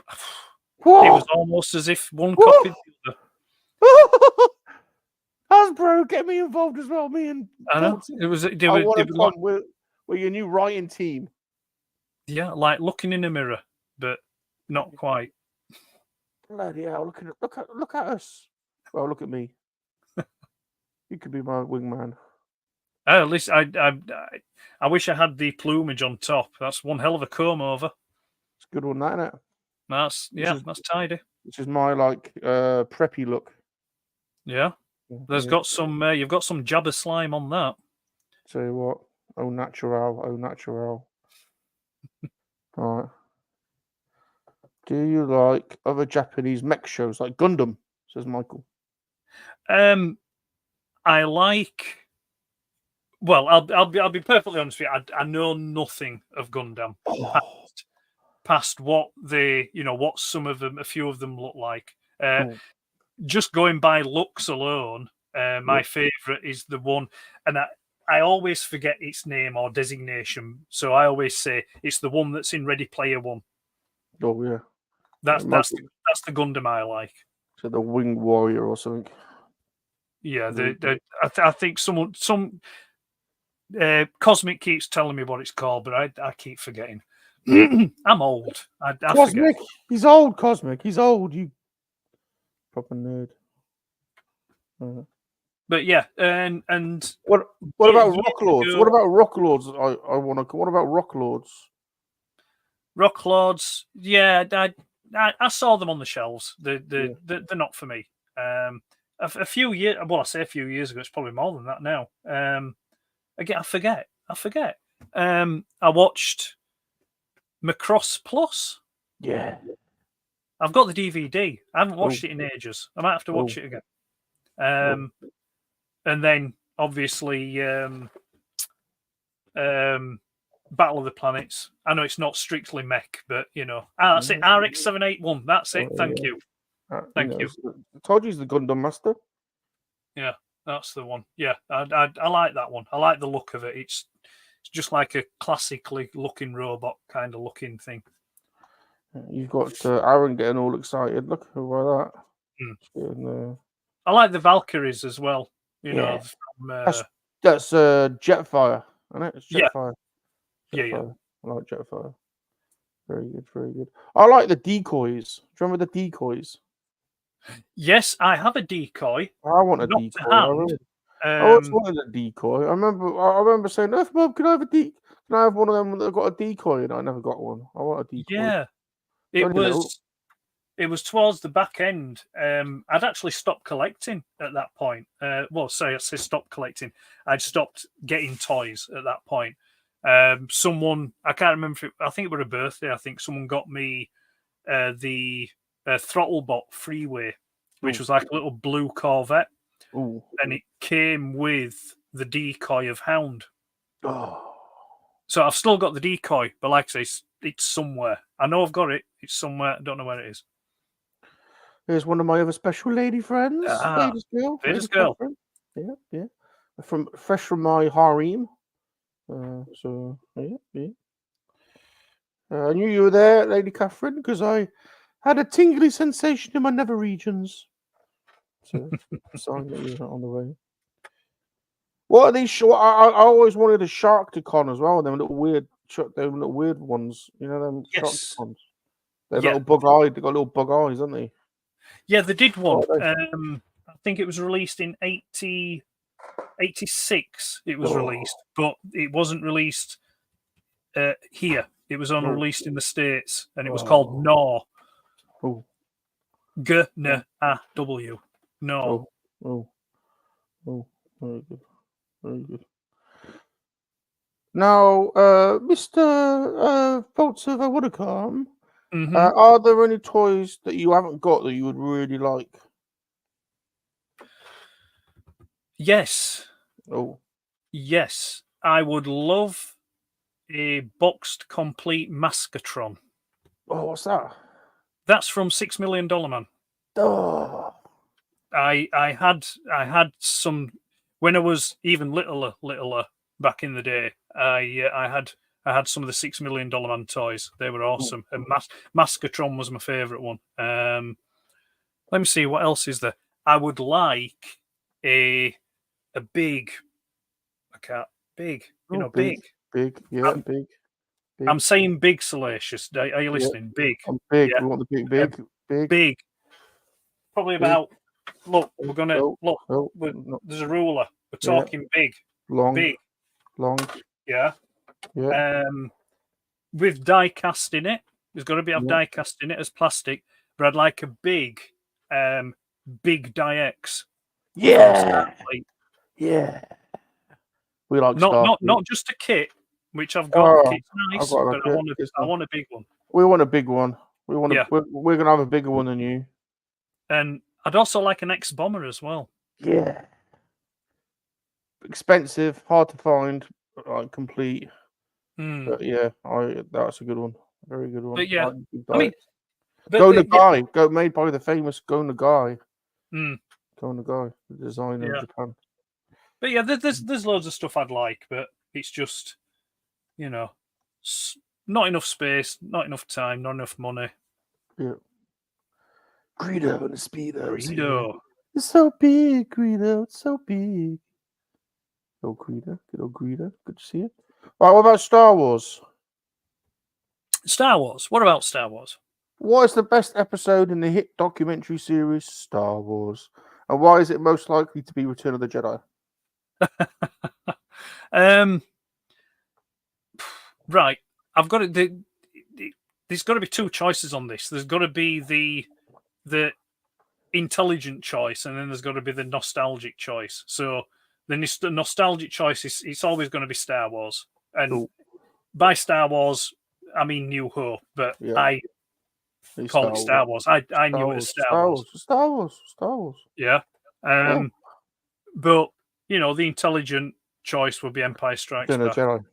was almost as if one copied the other. Hasbro, get me involved as well. Me and I know. It was. I want to come with your new writing team. Yeah, like looking in a mirror, but not quite. Bloody hell! Look at us. Well, look at me. You could be my wingman. At least I wish I had the plumage on top. That's one hell of a comb over. It's a good one, that, isn't it? That's tidy. This is my preppy look. Yeah. There's got some. You've got some Jabba slime on that. Tell you what. Oh, natural. All right. Do you like other Japanese mech shows like Gundam? Says Michael. I like. Well, I'll be perfectly honest with you. I know nothing of Gundam past what what a few of them look like. Just going by looks alone, my favorite is the one, and I always forget its name or designation. So I always say it's the one that's in Ready Player One. Oh yeah, that's the Gundam I like. So the Wing Warrior or something. Yeah, I think some Cosmic keeps telling me what it's called, but I keep forgetting. I'm old. I Cosmic, forget. He's old. Cosmic, he's old. You proper nerd. But yeah, and what about Rock Lords? What about Rock Lords? What about Rock Lords? Rock Lords, yeah, I saw them on the shelves. They're not for me. A few years, well, I say a few years ago, it's probably more than that now. Again, I forget. I watched Macross Plus. Yeah, I've got the DVD. I haven't watched it in ages. I might have to watch it again. And then obviously Battle of the Planets. I know it's not strictly mech, but that's it. RX-781. That's it. Thank you. Thank you. I told you he's the Gundam master. Yeah, that's the one. Yeah, I like that one. I like the look of it. It's just like a classically looking robot kind of looking thing. You've got Aaron getting all excited. Look at that. Mm. I like the Valkyries as well. You know, from, that's Jetfire, isn't it? It's Jetfire. Yeah. I like Jetfire. Very good, very good. I like the decoys. Do you remember the decoys? Yes, I have a decoy. I want a Not decoy. to hand. I always wanted a decoy. I remember saying, "Earth Bob, can I have a Can I have one of them that got a decoy?" And I never got one. I want a decoy. Yeah, it was towards the back end. I'd actually stopped collecting at that point. I say stopped collecting. I'd stopped getting toys at that point. Someone, I can't remember. I think it was a birthday. I think someone got me the Throttlebot Freeway, which was like a little blue Corvette. Ooh. And it came with the decoy of Hound. Oh. So I've still got the decoy, but like I say, it's somewhere. I know I've got it. It's somewhere. I don't know where it is. Here's one of my other special lady friends. Ladies girl. Yeah. Fresh from my harem. So yeah. I knew you were there, Lady Catherine, because I had a tingly sensation in my nether regions. So, sign that you're on the way. What are these? I always wanted a Sharkticon as well. Them little weird ones. You know them Sharkticons. They're little bug eyed. They got little bug eyes, haven't they? Yeah, they did one. I think it was released in 86. It was released, but it wasn't released here. It was only released in the States, and it was called Gnaw. G-N-A-W. No. Oh, very good. Very good. Now, Mr. Vaults of Iacon, are there any toys that you haven't got that you would really like? Yes. Oh. Yes. I would love a boxed complete Mascotron. Oh, what's that? That's from $6 Million Man. Oh. I had some when I was even littler back in the day. I had some of the $6 Million Man toys. They were awesome. And Mascotron was my favourite one. Let me see what else is there. I would like a big. Big. Big. I'm saying big, Salacious. Are you listening? Big. I'm big. Yeah. We want the big. Probably about. Look, we're gonna look. There's a ruler. We're talking big, long. Yeah. With die cast in it. There's got to be die cast in it as plastic. But I'd like a big die X. Yeah. We like not just a kit, which I've got. The kit's nice, but I want a big one. We want a big one. We're gonna have a bigger one than you. And I'd also like an X-Bomber as well. Yeah. Expensive, hard to find, complete. But that's a good one. Very good one. But yeah, Go Nagai, made by the famous Go Nagai. Go Nagai, the designer of Japan. But yeah, there's loads of stuff I'd like, but it's just, not enough space, not enough time, not enough money. Yeah. Greedo and the Speedo. Greedo. It's so big, Greedo. It's so big. Oh, Greedo. Good old Greedo. Good to see you. Right, what about Star Wars? Star Wars. What about Star Wars? What is the best episode in the hit documentary series Star Wars? And why is it most likely to be Return of the Jedi? Right. I've got it. There's got to be two choices on this. There's got to be the intelligent choice, and then there's got to be the nostalgic choice. So the nostalgic choice is it's always going to be Star Wars, and by Star Wars I mean New Hope, but I call it Star Wars. I knew it as Star Wars. Star Wars. Yeah. But the intelligent choice would be Empire Strikes Back. Jedi.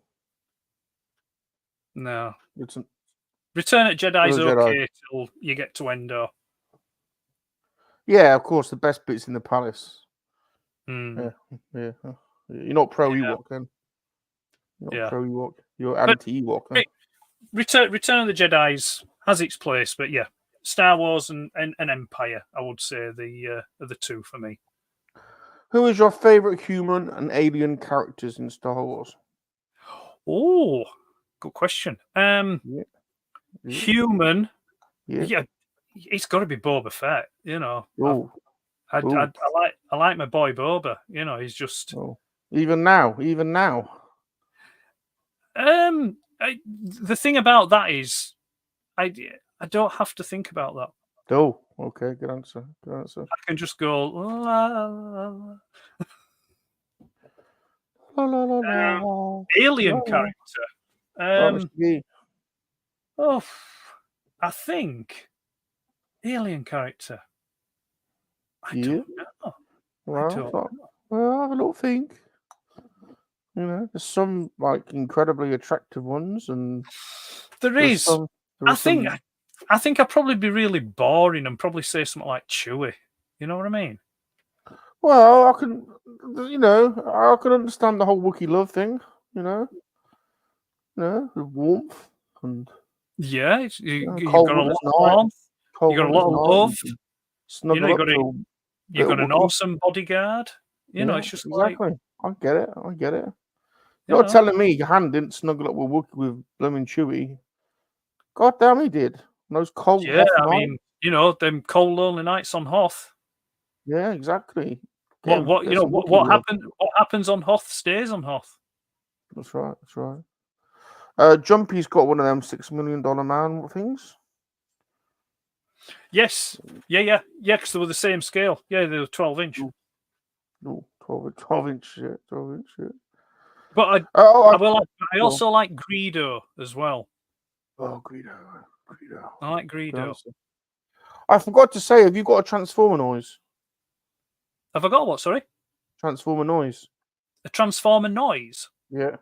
No. Return at Jedi is okay till you get to Endor. Yeah, of course, the best bits in the palace. Mm, Yeah. You're not pro Yeah. Ewok then. You're not Yeah. pro Ewok. You're anti Ewok. Then. Return of the Jedi's has its place, but yeah, Star Wars and Empire, I would say are the two for me. Who is your favorite human and alien characters in Star Wars? Oh, good question. Yeah. Human, Yeah. yeah, it's got to be Boba Fett. You know, Oh. I like my boy Boba. You know, he's just. Oh. Even now. The thing about that is, I don't have to think about that. Oh, okay, good answer. I can just go. La, la, la. La, la, la, la. Alien La, la. character. Me. Oh, I think alien character. I don't know. Well, have a little think. You know, there's some like incredibly attractive ones, and There is. I think I'd probably be really boring and probably say something like Chewie. You know what I mean? Well, I can understand the whole Wookiee love thing. You know, the warmth and yeah, you've got a cold lot of winter's warmth. night, You got a lot of love. Snuggle You up to a you got an Wookiee. awesome bodyguard. You know, it's just exactly. like I get it. you You're know. telling me Han didn't snuggle up with Wookiee with blooming Chewie. God damn, he did. Those cold, Yeah, hot I nights. mean, you know, them cold, lonely nights on Hoth. Yeah, exactly. What happens on Hoth stays on Hoth. That's right. Jumpy's got one of them $6 million man things. Yes. Yeah, because they were the same scale. Yeah, they were 12-inch. No, 12-inch shit. 12-inch shit. But I also like Greedo as well. Oh, Greedo. I like Greedo. I forgot to say, have you got a Transformer noise? Have I got what, sorry? Transformer noise. A Transformer noise? Yeah.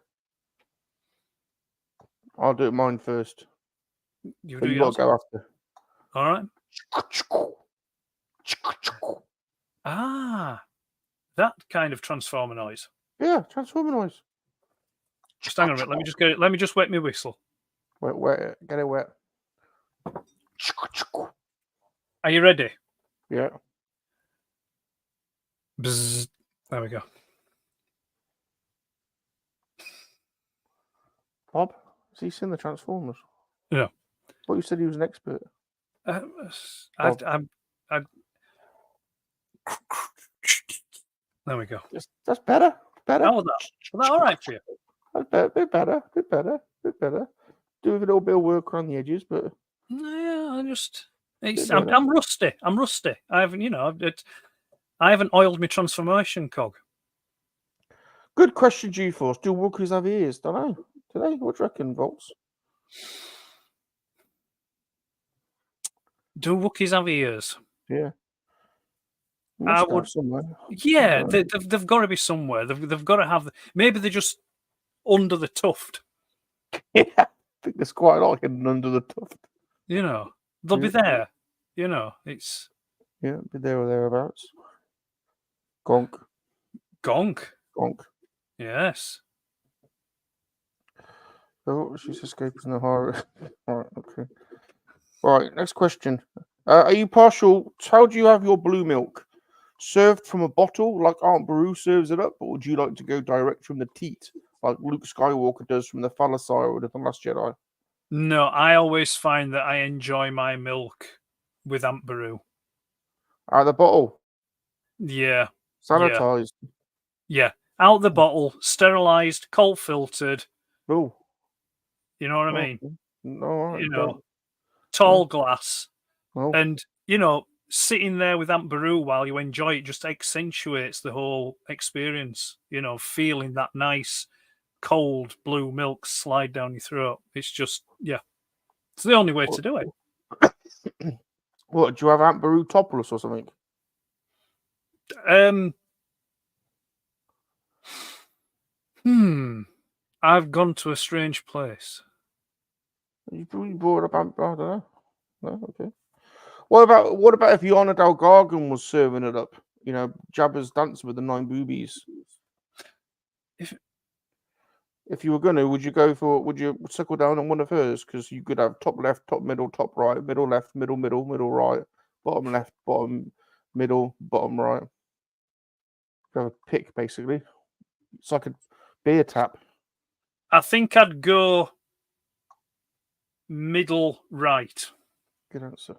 I'll do it mine first. You got to go after. All right. Ah, that kind of Transformer noise. Yeah, Transformer noise. Just hang on a minute. Let me just get it. Let me just wet my whistle. Wet. Get it wet. Are you ready? Yeah. Bzzz. There we go. Bob, has he seen the Transformers? No. But you said he was an expert. There we go. That's better. How was that? Was that all right for you? That's bit better. Do with a little bit of work around the edges, but Yeah, I'm rusty. I haven't oiled my transformation cog. good question, G-Force. Do Wookiees have ears? Don't know. Do they? What do you reckon, Vaults? Do Wookiees have ears? Yeah. I would. Somewhere. Yeah, they've got to be somewhere. They've got to have. Maybe they're just under the tuft. Yeah, I think there's quite a lot hidden under the tuft. You know, they'll be there. You know, it's be there or thereabouts. Gonk. Yes. Oh, she's escaping the horror. All right, okay. Right, next question. Are you partial? How do you have your blue milk? Served from a bottle, like Aunt Beru serves it up, or would you like to go direct from the teat, like Luke Skywalker does from the phallocyre of The Last Jedi? No, I always find that I enjoy my milk with Aunt Beru. Out of the bottle? Yeah. Sanitized? Yeah. Out the bottle, sterilized, cold filtered. Oh. You know what I mean? No, tall glass. Oh. And, sitting there with Aunt Beru while you enjoy it just accentuates the whole experience, feeling that nice, cold blue milk slide down your throat. It's just, it's the only way to do it. What, do you have Aunt Beru topless or something? I've gone to a strange place. You brought up Aunt Beru, I don't know. No, okay. What about if Yana Dalgargan was serving it up? You know, Jabba's Dancer with the 9 boobies. If you were gonna, would you circle down on one of hers? Because you could have top left, top middle, top right, middle left, middle right, bottom left, bottom middle, bottom right. You have a pick basically. It's like a beer tap. I think I'd go middle right. Good answer.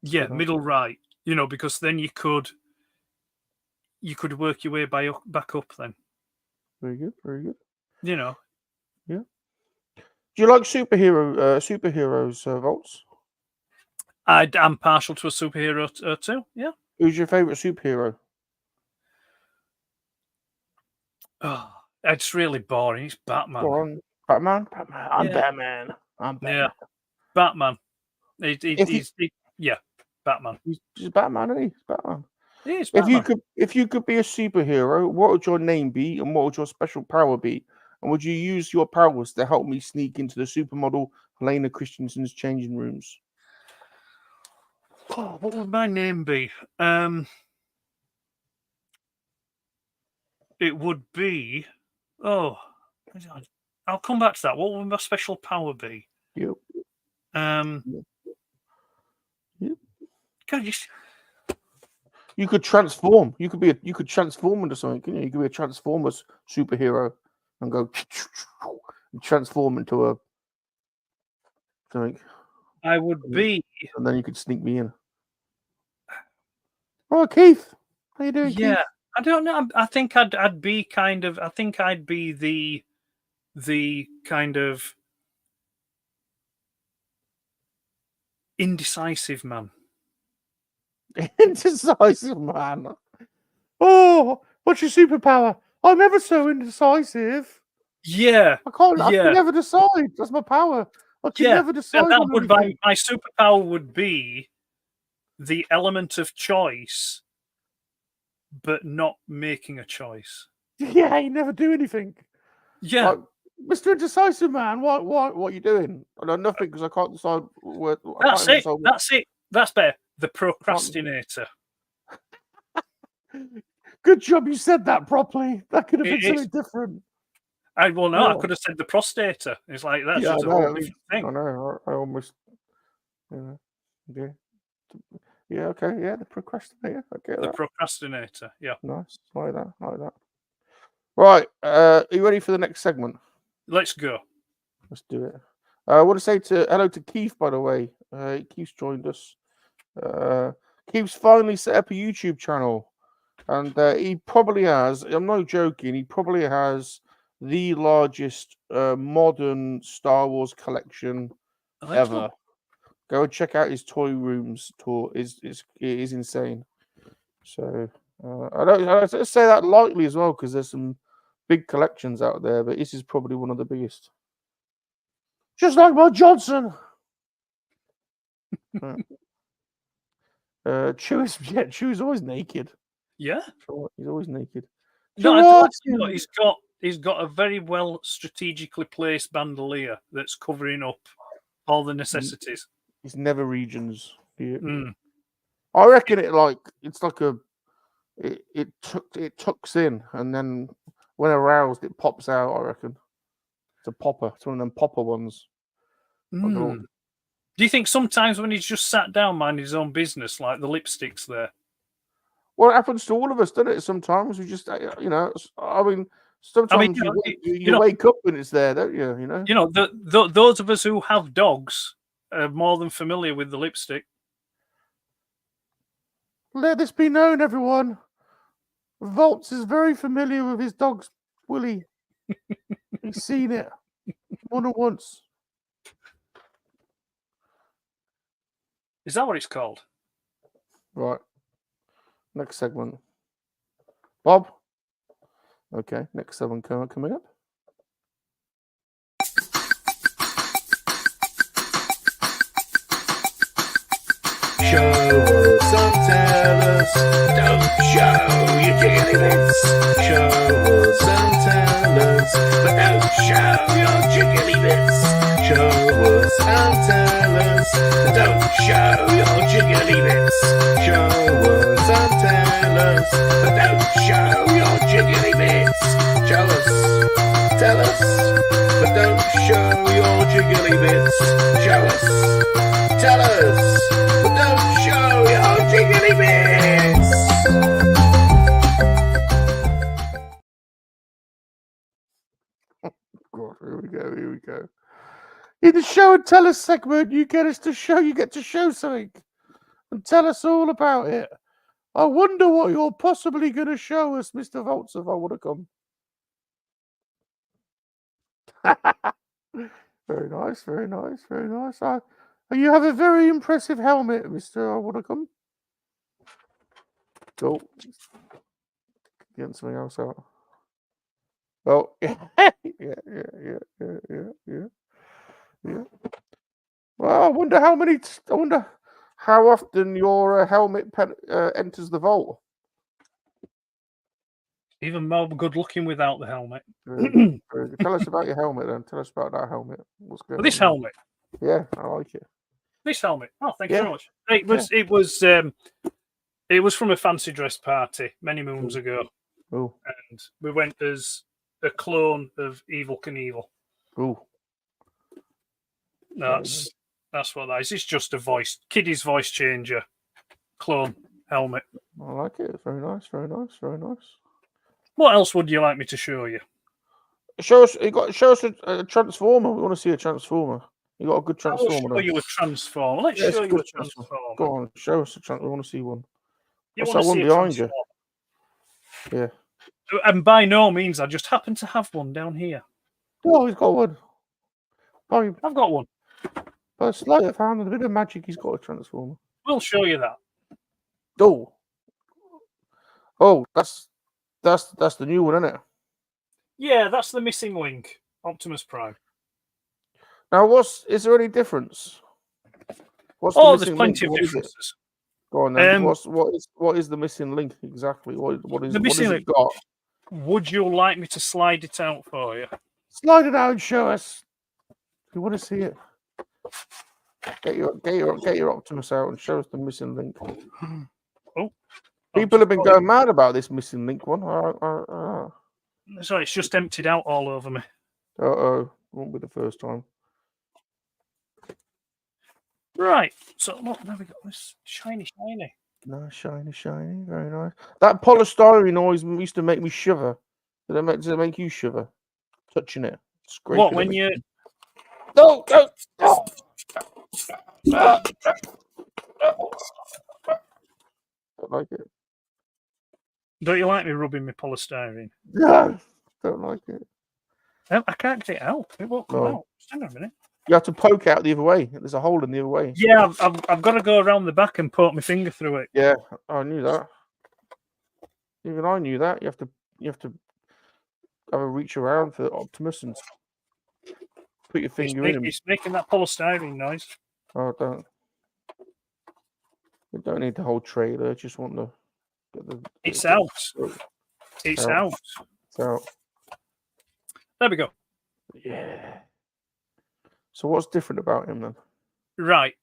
Yeah, Good middle right. You know, because then you could work your way back up then. Very good. You know. Yeah. Do you like superheroes, Vaults? I'm partial to a superhero too. Yeah. Who's your favorite superhero? Oh, it's really boring. It's Batman. Go on. Batman. I'm Yeah. Batman. Yeah, Batman. Batman. He's Batman, isn't he? He's Batman. He is Batman. If you could be a superhero, what would your name be, and what would your special power be? And would you use your powers to help me sneak into the supermodel Helena Christensen's changing rooms? Oh, what would my name be? It would be. Oh, I'll come back to that. What would my special power be? Yep. God, you could transform. You could transform into something. Couldn't you? You could be a Transformers superhero and go and transform into a something. I would be. And then you could sneak me in. Oh, Keith, how you doing? Yeah, Keith? I don't know. I think I'd be kind of. I think I'd be the kind of indecisive man. Indecisive man. Oh, what's your superpower? I'm ever so indecisive. Yeah, I can never decide. That's my power. I can never decide. That would my superpower would be the element of choice, but not making a choice. Yeah, you never do anything. Yeah, like, Mr. Indecisive Man. What are you doing? I know nothing because I can't decide. That's it. That's better. The procrastinator. Good job you said that properly. That could have been something different. I could have said the prostator. It's like that's just a whole different thing. I know. I almost. Yeah. Okay. Yeah. The procrastinator. I get that. The procrastinator. Yeah. Nice. Like that. Right. Are you ready for the next segment? Let's go. Let's do it. I want to say hello to Keith, by the way. Keith's joined us. Keith's finally set up a YouTube channel, and he probably has. I'm not joking. He probably has the largest modern Star Wars collection ever. Go and check out his toy rooms tour. It is insane. So I don't say that lightly as well, because there's some big collections out there, but this is probably one of the biggest. Just like my Johnson. Chew's always naked. Yeah, he's always naked. He's got a very well strategically placed bandolier that's covering up all the necessities. It's never regions. I reckon it tucks in, and then when aroused it pops out. I reckon it's a popper. It's one of them popper ones. Do you think sometimes when he's just sat down minding his own business, like the lipstick's there? Well, it happens to all of us, doesn't it? Sometimes we just, sometimes you wake up and it's there, don't you? You know, those of us who have dogs are more than familiar with the lipstick. Let this be known, everyone. Vaults is very familiar with his dog's willy. He's seen it more than once. Is that what it's called? Right. Next segment. Bob? Okay, next segment coming up. Show us and tell us. Don't show your jiggly bits. Show us and tell us. But don't show your jiggly bits. Show us and tell us. us, but don't show your jiggly bits. Show us and tell us, but don't show your jiggly bits. Show us, tell us, but don't show your jiggly bits. Show us, tell us, but don't show your jiggly bits. God, here we go. Here we go. In the show and tell us segment, you get to show something and tell us all about it. I wonder what you're possibly going to show us, Mr. Vaults of Iacon. Very nice, very nice, very nice. You have a very impressive helmet, Mr. Iacon. Cool. Getting something else out. Oh, yeah, yeah. Well, I wonder how often your helmet enters the vault. Even more good looking without the helmet. Very good, very good. Tell us about your helmet then. Tell us about that helmet. What's going on? This helmet. Yeah, I like it. This helmet. Oh, thank you very much. It was from a fancy dress party many moons ago. Oh. And we went as a clone of Evil Knievel. Oh. That's what that is. It's just a kiddie's voice changer clone helmet. I like it. Very nice, very nice, very nice. What else would you like me to show you? Show us a transformer. We want to see a transformer. You got a good transformer. I'll show you a transformer. Let's show you a transformer. Go on, show us a transformer. We want to see one. What's that one behind you? Yeah. And by no means, I just happen to have one down here. Oh, he's got one. Oh, I've got one. But sleight of hand and a bit of magic, he's got a transformer. We'll show you that. Oh, that's the new one, isn't it? Yeah, that's the missing link, Optimus Prime. Now, is there any difference? There's plenty of differences. Go on then. What is the missing link exactly? What is it got? Would you like me to slide it out for you? Slide it out and show us. We want to see it. Get your Optimus out and show us the missing link. Oh, people have been going mad about this missing link one. Sorry, it's just emptied out all over me. Won't be the first time. Right, so look, now we got this shiny. Nice, shiny, very nice. That polystyrene noise used to make me shiver. Does it make you shiver? Touching it. What, when you... No, go! Oh. Don't like it. Don't you like me rubbing my polystyrene? No, don't like it. I can't get it out. It won't come out. Hang on a minute. You have to poke out the other way. There's a hole in the other way. Yeah, I've got to go around the back and poke my finger through it. Yeah, I knew that. Even I knew that. You have to have a reach around for Optimus and put your finger in him. It's making that polystyrene noise. Oh, don't. We don't need the whole trailer. Just want to get the. It's out. It's out. It's out. There we go. Yeah. So what's different about him then? Right.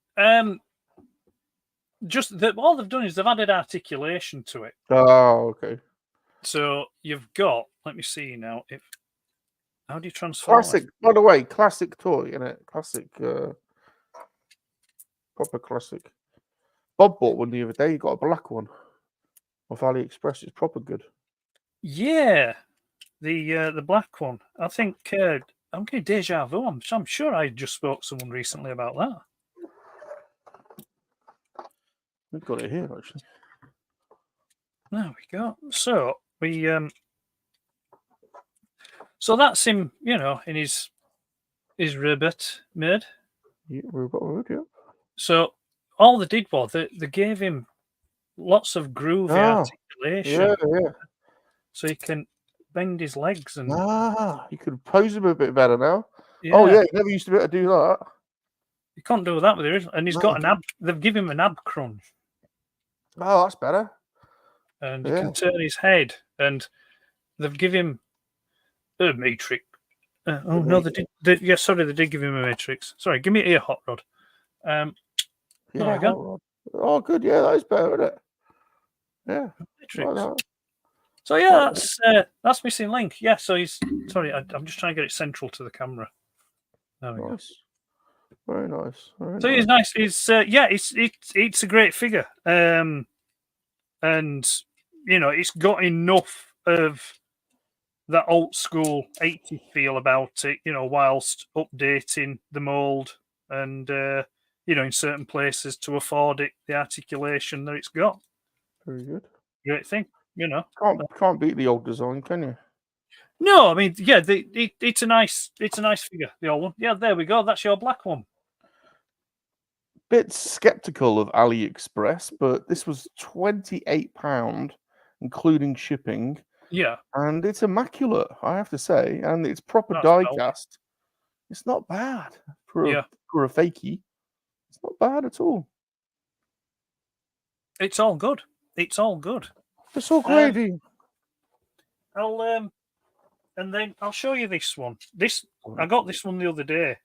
Just that all they've done is they've added articulation to it. Oh, okay. So you've got. Let me see now. How do you transform? Classic. By the way, classic toy, isn't it? Classic. Proper classic. Bob bought one the other day. He got a black one off AliExpress. It's proper good. Yeah, the black one. I think I'm getting deja vu. I'm sure I just spoke to someone recently about that. We've got it here actually. There we go. So we so that's him, in his robot mode. Yeah, robot mode, yeah. So all they did was they gave him lots of groovy articulation. Yeah. So he can bend his legs and you could pose him a bit better now. Yeah. Oh yeah, he never used to be able to do that. You can't do that with it, and he's got an ab. They've given him an ab crunch. Oh, that's better. And he can turn his head, and they've given him a matrix. No, they did. They did give him a matrix. Sorry, give me a ear, Hot Rod. There we Yeah, go. hot rod. Oh, good. Yeah, that is better, isn't it? Yeah. Matrix. Like that. So yeah, Right. that's missing link. Yeah, so he's sorry. I'm just trying to get it central to the camera. There we go. Nice. Very nice. Very So he's nice. He's yeah, it's a great figure. And you know, it's got enough of that old school 80s feel about it, you know, whilst updating the mold and you know, in certain places to afford it the articulation that it's got. Very good. Great thing, you know. Can't beat the old design, can you? No, I mean, yeah, it's a nice figure, the old one. Yeah, there we go. That's your black one. Bit skeptical of AliExpress, but this was £28, including shipping. Yeah, And it's immaculate, I have to say, and it's proper That's die well. cast. It's not bad for Yeah. a fakie. It's not bad at all. it's all good. It's all good. It's all gravy. I'll and then I'll show you this one. I got this one the other day.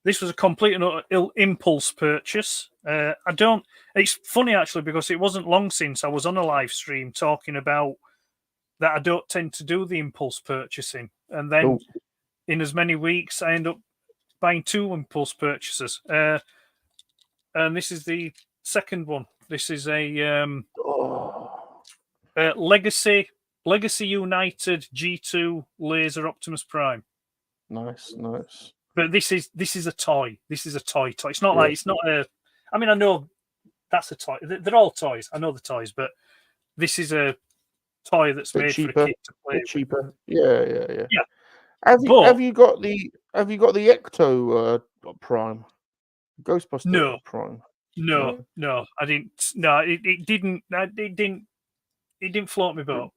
This was a complete and utter impulse purchase. It's funny actually because it wasn't long since I was on a live stream talking about that I don't tend to do the impulse purchasing, and then in as many weeks I end up buying 2 impulse purchases. And this is the second one. This is a Legacy United G2 Laser Optimus Prime. Nice. But this is a toy. This is a toy. It's not like it's not a. I mean, I know that's a toy. They're all toys. I know the toys, but this is a toy that's made cheaper, for a kid to play with. cheaper. Yeah. Yeah. Have you got the Ecto Prime? Ghostbuster Prime? No, I didn't. No, it didn't. It didn't float my boat.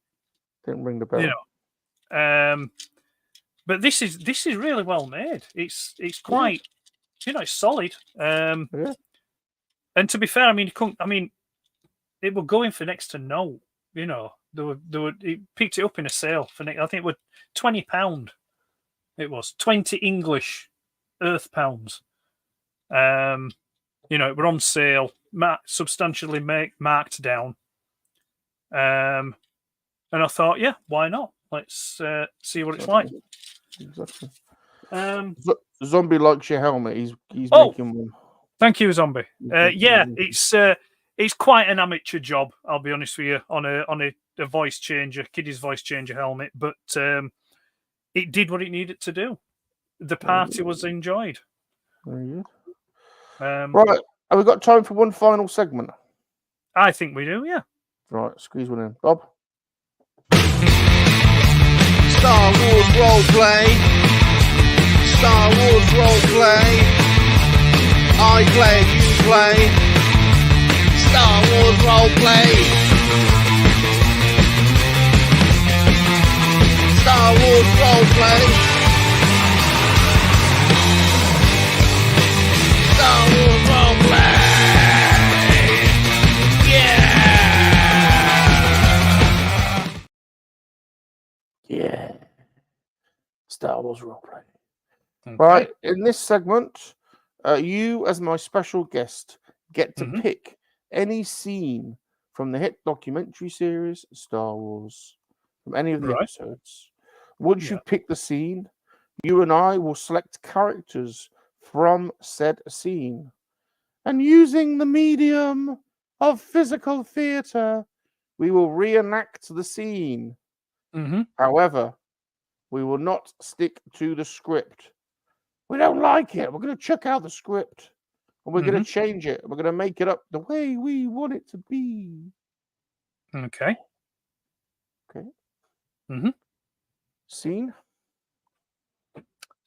Didn't ring the bell. You know. But this is really well made. It's quite, you know, it's solid. And to be fair, I mean, it was going for next to no. You know, it picked it up in a sale for I think it was £20. It was 20 English Earth pounds. You know, it were on sale, substantially marked down. And I thought, yeah, why not? Let's see what it's like. Exactly. Zombie likes your helmet. He's making one. Thank you, Zombie. Yeah, it's quite an amateur job. I'll be honest with you on a voice changer, Kiddy's voice changer helmet, but it did what it needed to do. The party was enjoyed. Very good. Right, have we got time for one final segment? I think we do. Yeah. Right, squeeze one in, Bob. Star Wars roleplay. Star Wars roleplay. I play, you play. Star Wars roleplay. Star Wars roleplay. Star Wars roleplay. Yeah. Star Wars roleplay. Okay. Right, in this segment, you as my special guest get to pick any scene from the hit documentary series Star Wars, from any of the episodes. Once you pick the scene, you and I will select characters from said scene. And using the medium of physical theatre, we will reenact the scene. However, we will not stick to the script. We don't like it. We're going to check out the script. And we're going to change it. We're going to make it up the way we want it to be. Okay. Scene?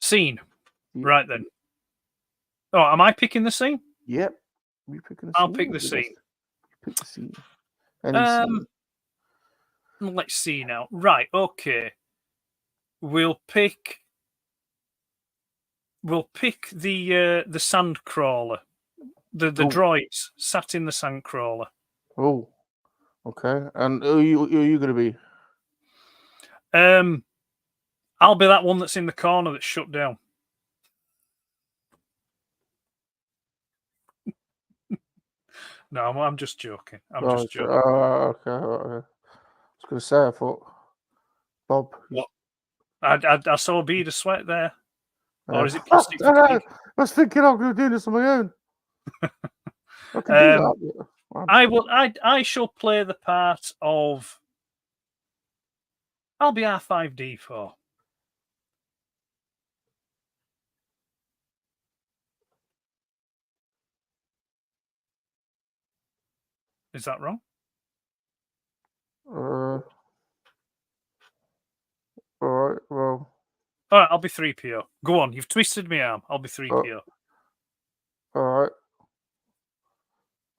Scene. Right then. Oh, am I picking the scene? Yep. You picking the I'll scene? pick the scene. Pick the scene. Scene. Let's see now. Right, okay. We'll pick the sand crawler. The droids sat in the sand crawler. Oh. Okay. And who are you going to be? I'll be that one that's in the corner that's shut down. No, I'm just joking. I'm Right, just joking. okay. I was going to say, I thought, Bob. What? I saw a bead of sweat there. Or is it I plastic don't know. fatigue? I was thinking I'm going to do this on my own. I can do that. I shall play the part of. I'll be R5D4. Is that wrong? All right, well. All right, I'll be 3PO. Go on, you've twisted my arm. I'll be 3PO. All right.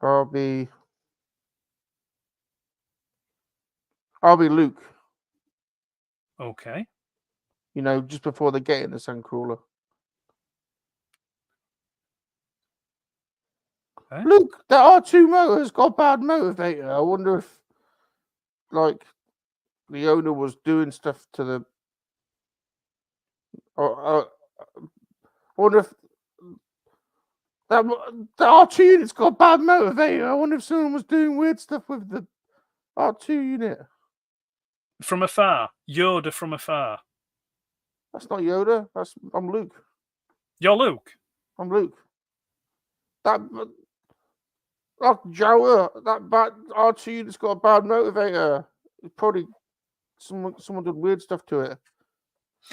I'll be Luke. Okay. You know, just before they get in the Sandcrawler. Okay. Luke, that R2 motor's got a bad motivator. I wonder if, like, the owner was doing stuff to the. I wonder if that R2 unit's got a bad motivator. I wonder if someone was doing weird stuff with the R2 unit. From afar. Yoda from afar. That's not Yoda. I'm Luke. You're Luke. I'm Luke. That Jawa, that bad R2 unit's got a bad motivator. It's probably someone did weird stuff to it.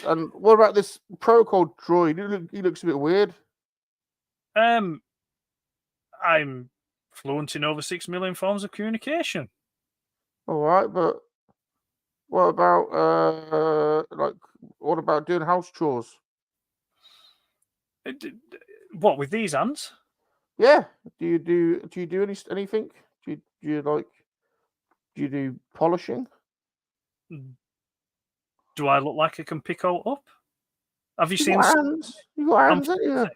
And what about this protocol droid? He looks a bit weird. I'm fluent in over 6 million forms of communication. All right, but what about doing house chores? What, with these hands? Yeah. Do you do anything? Do you do polishing? Do I look like I can pick all up? Have you You seen got hands? You got hands, haven't you?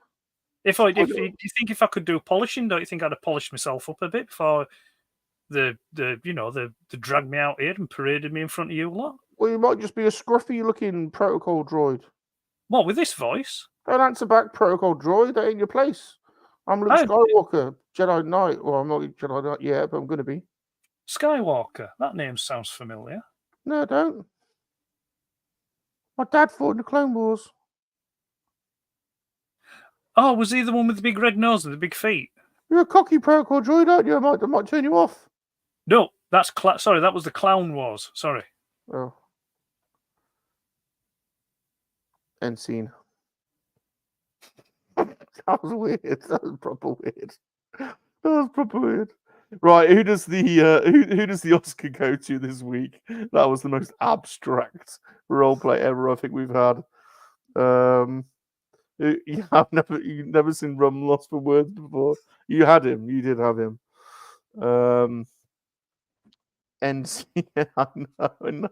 Do you think if I could do polishing, don't you think I'd have polished myself up a bit before the dragged me out here and paraded me in front of you a lot? Well, you might just be a scruffy looking protocol droid. What, with this voice? Don't answer back, protocol droid. That ain't your place. I'm Luke Skywalker, Jedi Knight. Well, I'm not Jedi Knight yet, but I'm going to be. Skywalker. That name sounds familiar. No, I don't. My dad fought in the Clone Wars. Oh, was he the one with the big red nose and the big feet? You're a cocky protocol droid, aren't you? I might turn you off. No, that's sorry. That was the Clown Wars. Sorry. Oh. End scene. That was weird. That was proper weird. Right, who does the Oscar go to this week? That was the most abstract roleplay ever I think we've had. You've never seen Rum lost for words before. You had him. You did have him. And yeah, I know.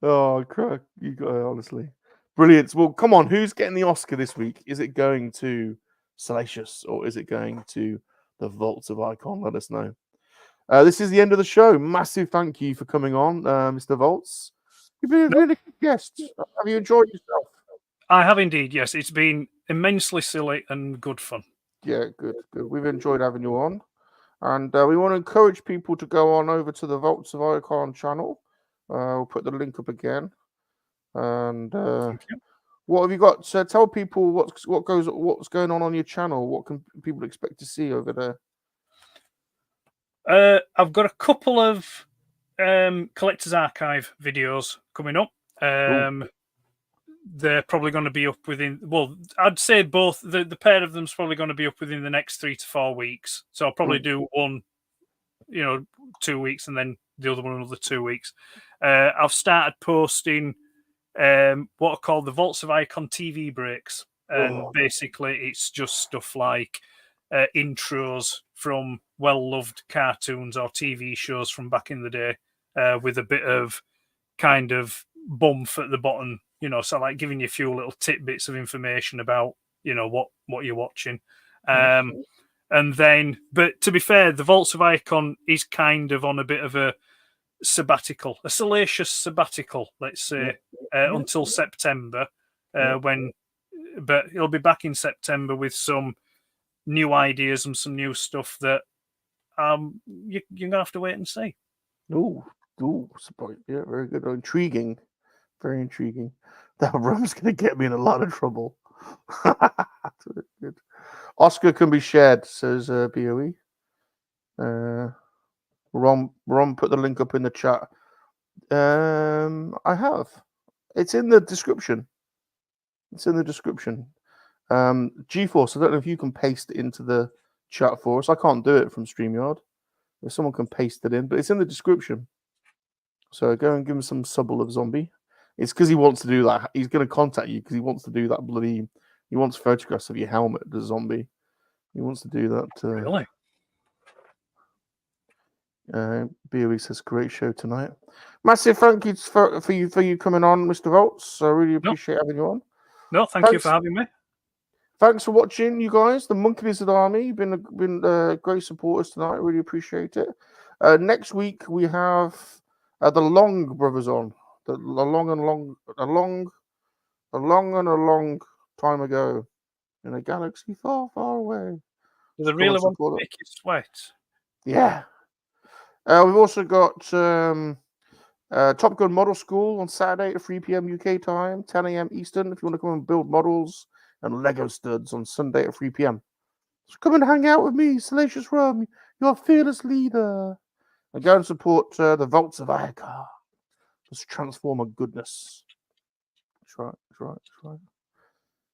Oh, crack! You got it, honestly. Brilliant. Well, come on. Who's getting the Oscar this week? Is it going to Salacious or is it going to the Vaults of Iacon? Let us know. This is the end of the show. Massive thank you for coming on, Mr. Vaults. You've been a really good guest. Have you enjoyed yourself? I have indeed, yes. It's been immensely silly and good fun. Yeah, good. We've enjoyed having you on. And we want to encourage people to go on over to the Vaults of Iacon channel. We'll put the link up again. And what have you got? So tell people what's going on your channel. What can people expect to see over there? I've got a couple of collector's archive videos coming up. They're probably going to be up within. Well, I'd say both. The pair of them's probably going to be up within the next 3 to 4 weeks. So I'll probably do one, 2 weeks, and then the other one another 2 weeks. I've started posting what are called the Vaults of Iacon TV breaks. And basically it's just stuff like intros from well-loved cartoons or TV shows from back in the day with a bit of kind of bump at the bottom, so like giving you a few little tidbits of information about, what you're watching. And then, but to be fair, the Vaults of Iacon is kind of on a bit of a sabbatical, a salacious sabbatical, let's say, until September, but he'll be back in September with some new ideas and some new stuff that you're gonna have to wait and see. Ooh, surprise! Yeah, very good. Intriguing, very intriguing. That rum's gonna get me in a lot of trouble. Good. Oscar can be shared, says BOE. Ron put the link up in the chat. I have. It's in the description. It's in the description. GeForce, I don't know if you can paste it into the chat for us. I can't do it from StreamYard. If someone can paste it in, but it's in the description. So go and give him some subble of zombie. It's because he wants to do that. He's going to contact you because he wants to do that bloody. He wants photographs of your helmet, the zombie. He wants to do that. Really? BOE says, great show tonight. Massive thank you for you coming on, Mr. Vaults. I really appreciate having you on. No, thank you for having me. Thanks for watching, you guys. The Monkey-Lizard Army. You've been great supporters tonight. Really appreciate it. Next week we have the Long brothers on. A long time ago in a galaxy far, far away. Does it really want to make you sweat? Yeah. We've also got Top Gun Model School on Saturday at 3 p.m. UK time, 10 a.m. Eastern. If you want to come and build models and Lego studs on Sunday at 3 p.m. So come and hang out with me, Salacious Rum, your fearless leader. And go and support the Vaults of Iacon. Just Transformer goodness. That's right.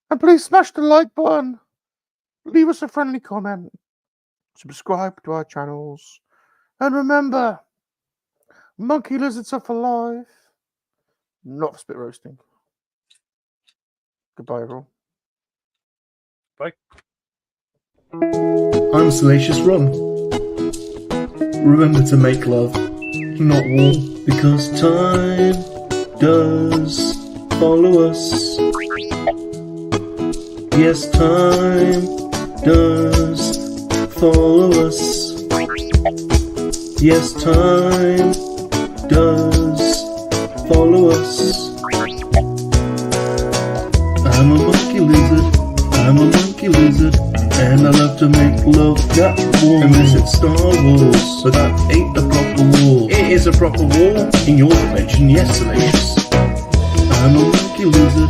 And please smash the like button. Leave us a friendly comment. Subscribe to our channels. And remember, monkey lizards are for life, not for spit roasting. Goodbye, everyone. Bye. I'm Salacious Rum. Remember to make love, not war, because time does follow us. Yes, time does follow us. Yes, time does follow us. I'm a monkey lizard, I'm a monkey lizard, and I love to make love that warm. Unless it's Star Wars, but that ain't a proper war. It is a proper war in your dimension, yes, Salacious. I'm a monkey lizard,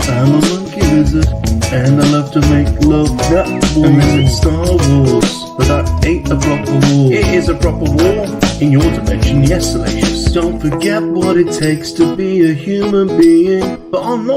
I'm a monkey lizard, and I love to make love that warm. Unless it's Star Wars, but that ain't a proper war. It is a proper war in your dimension, yes, Salacious. Don't forget what it takes to be a human being, but I'm not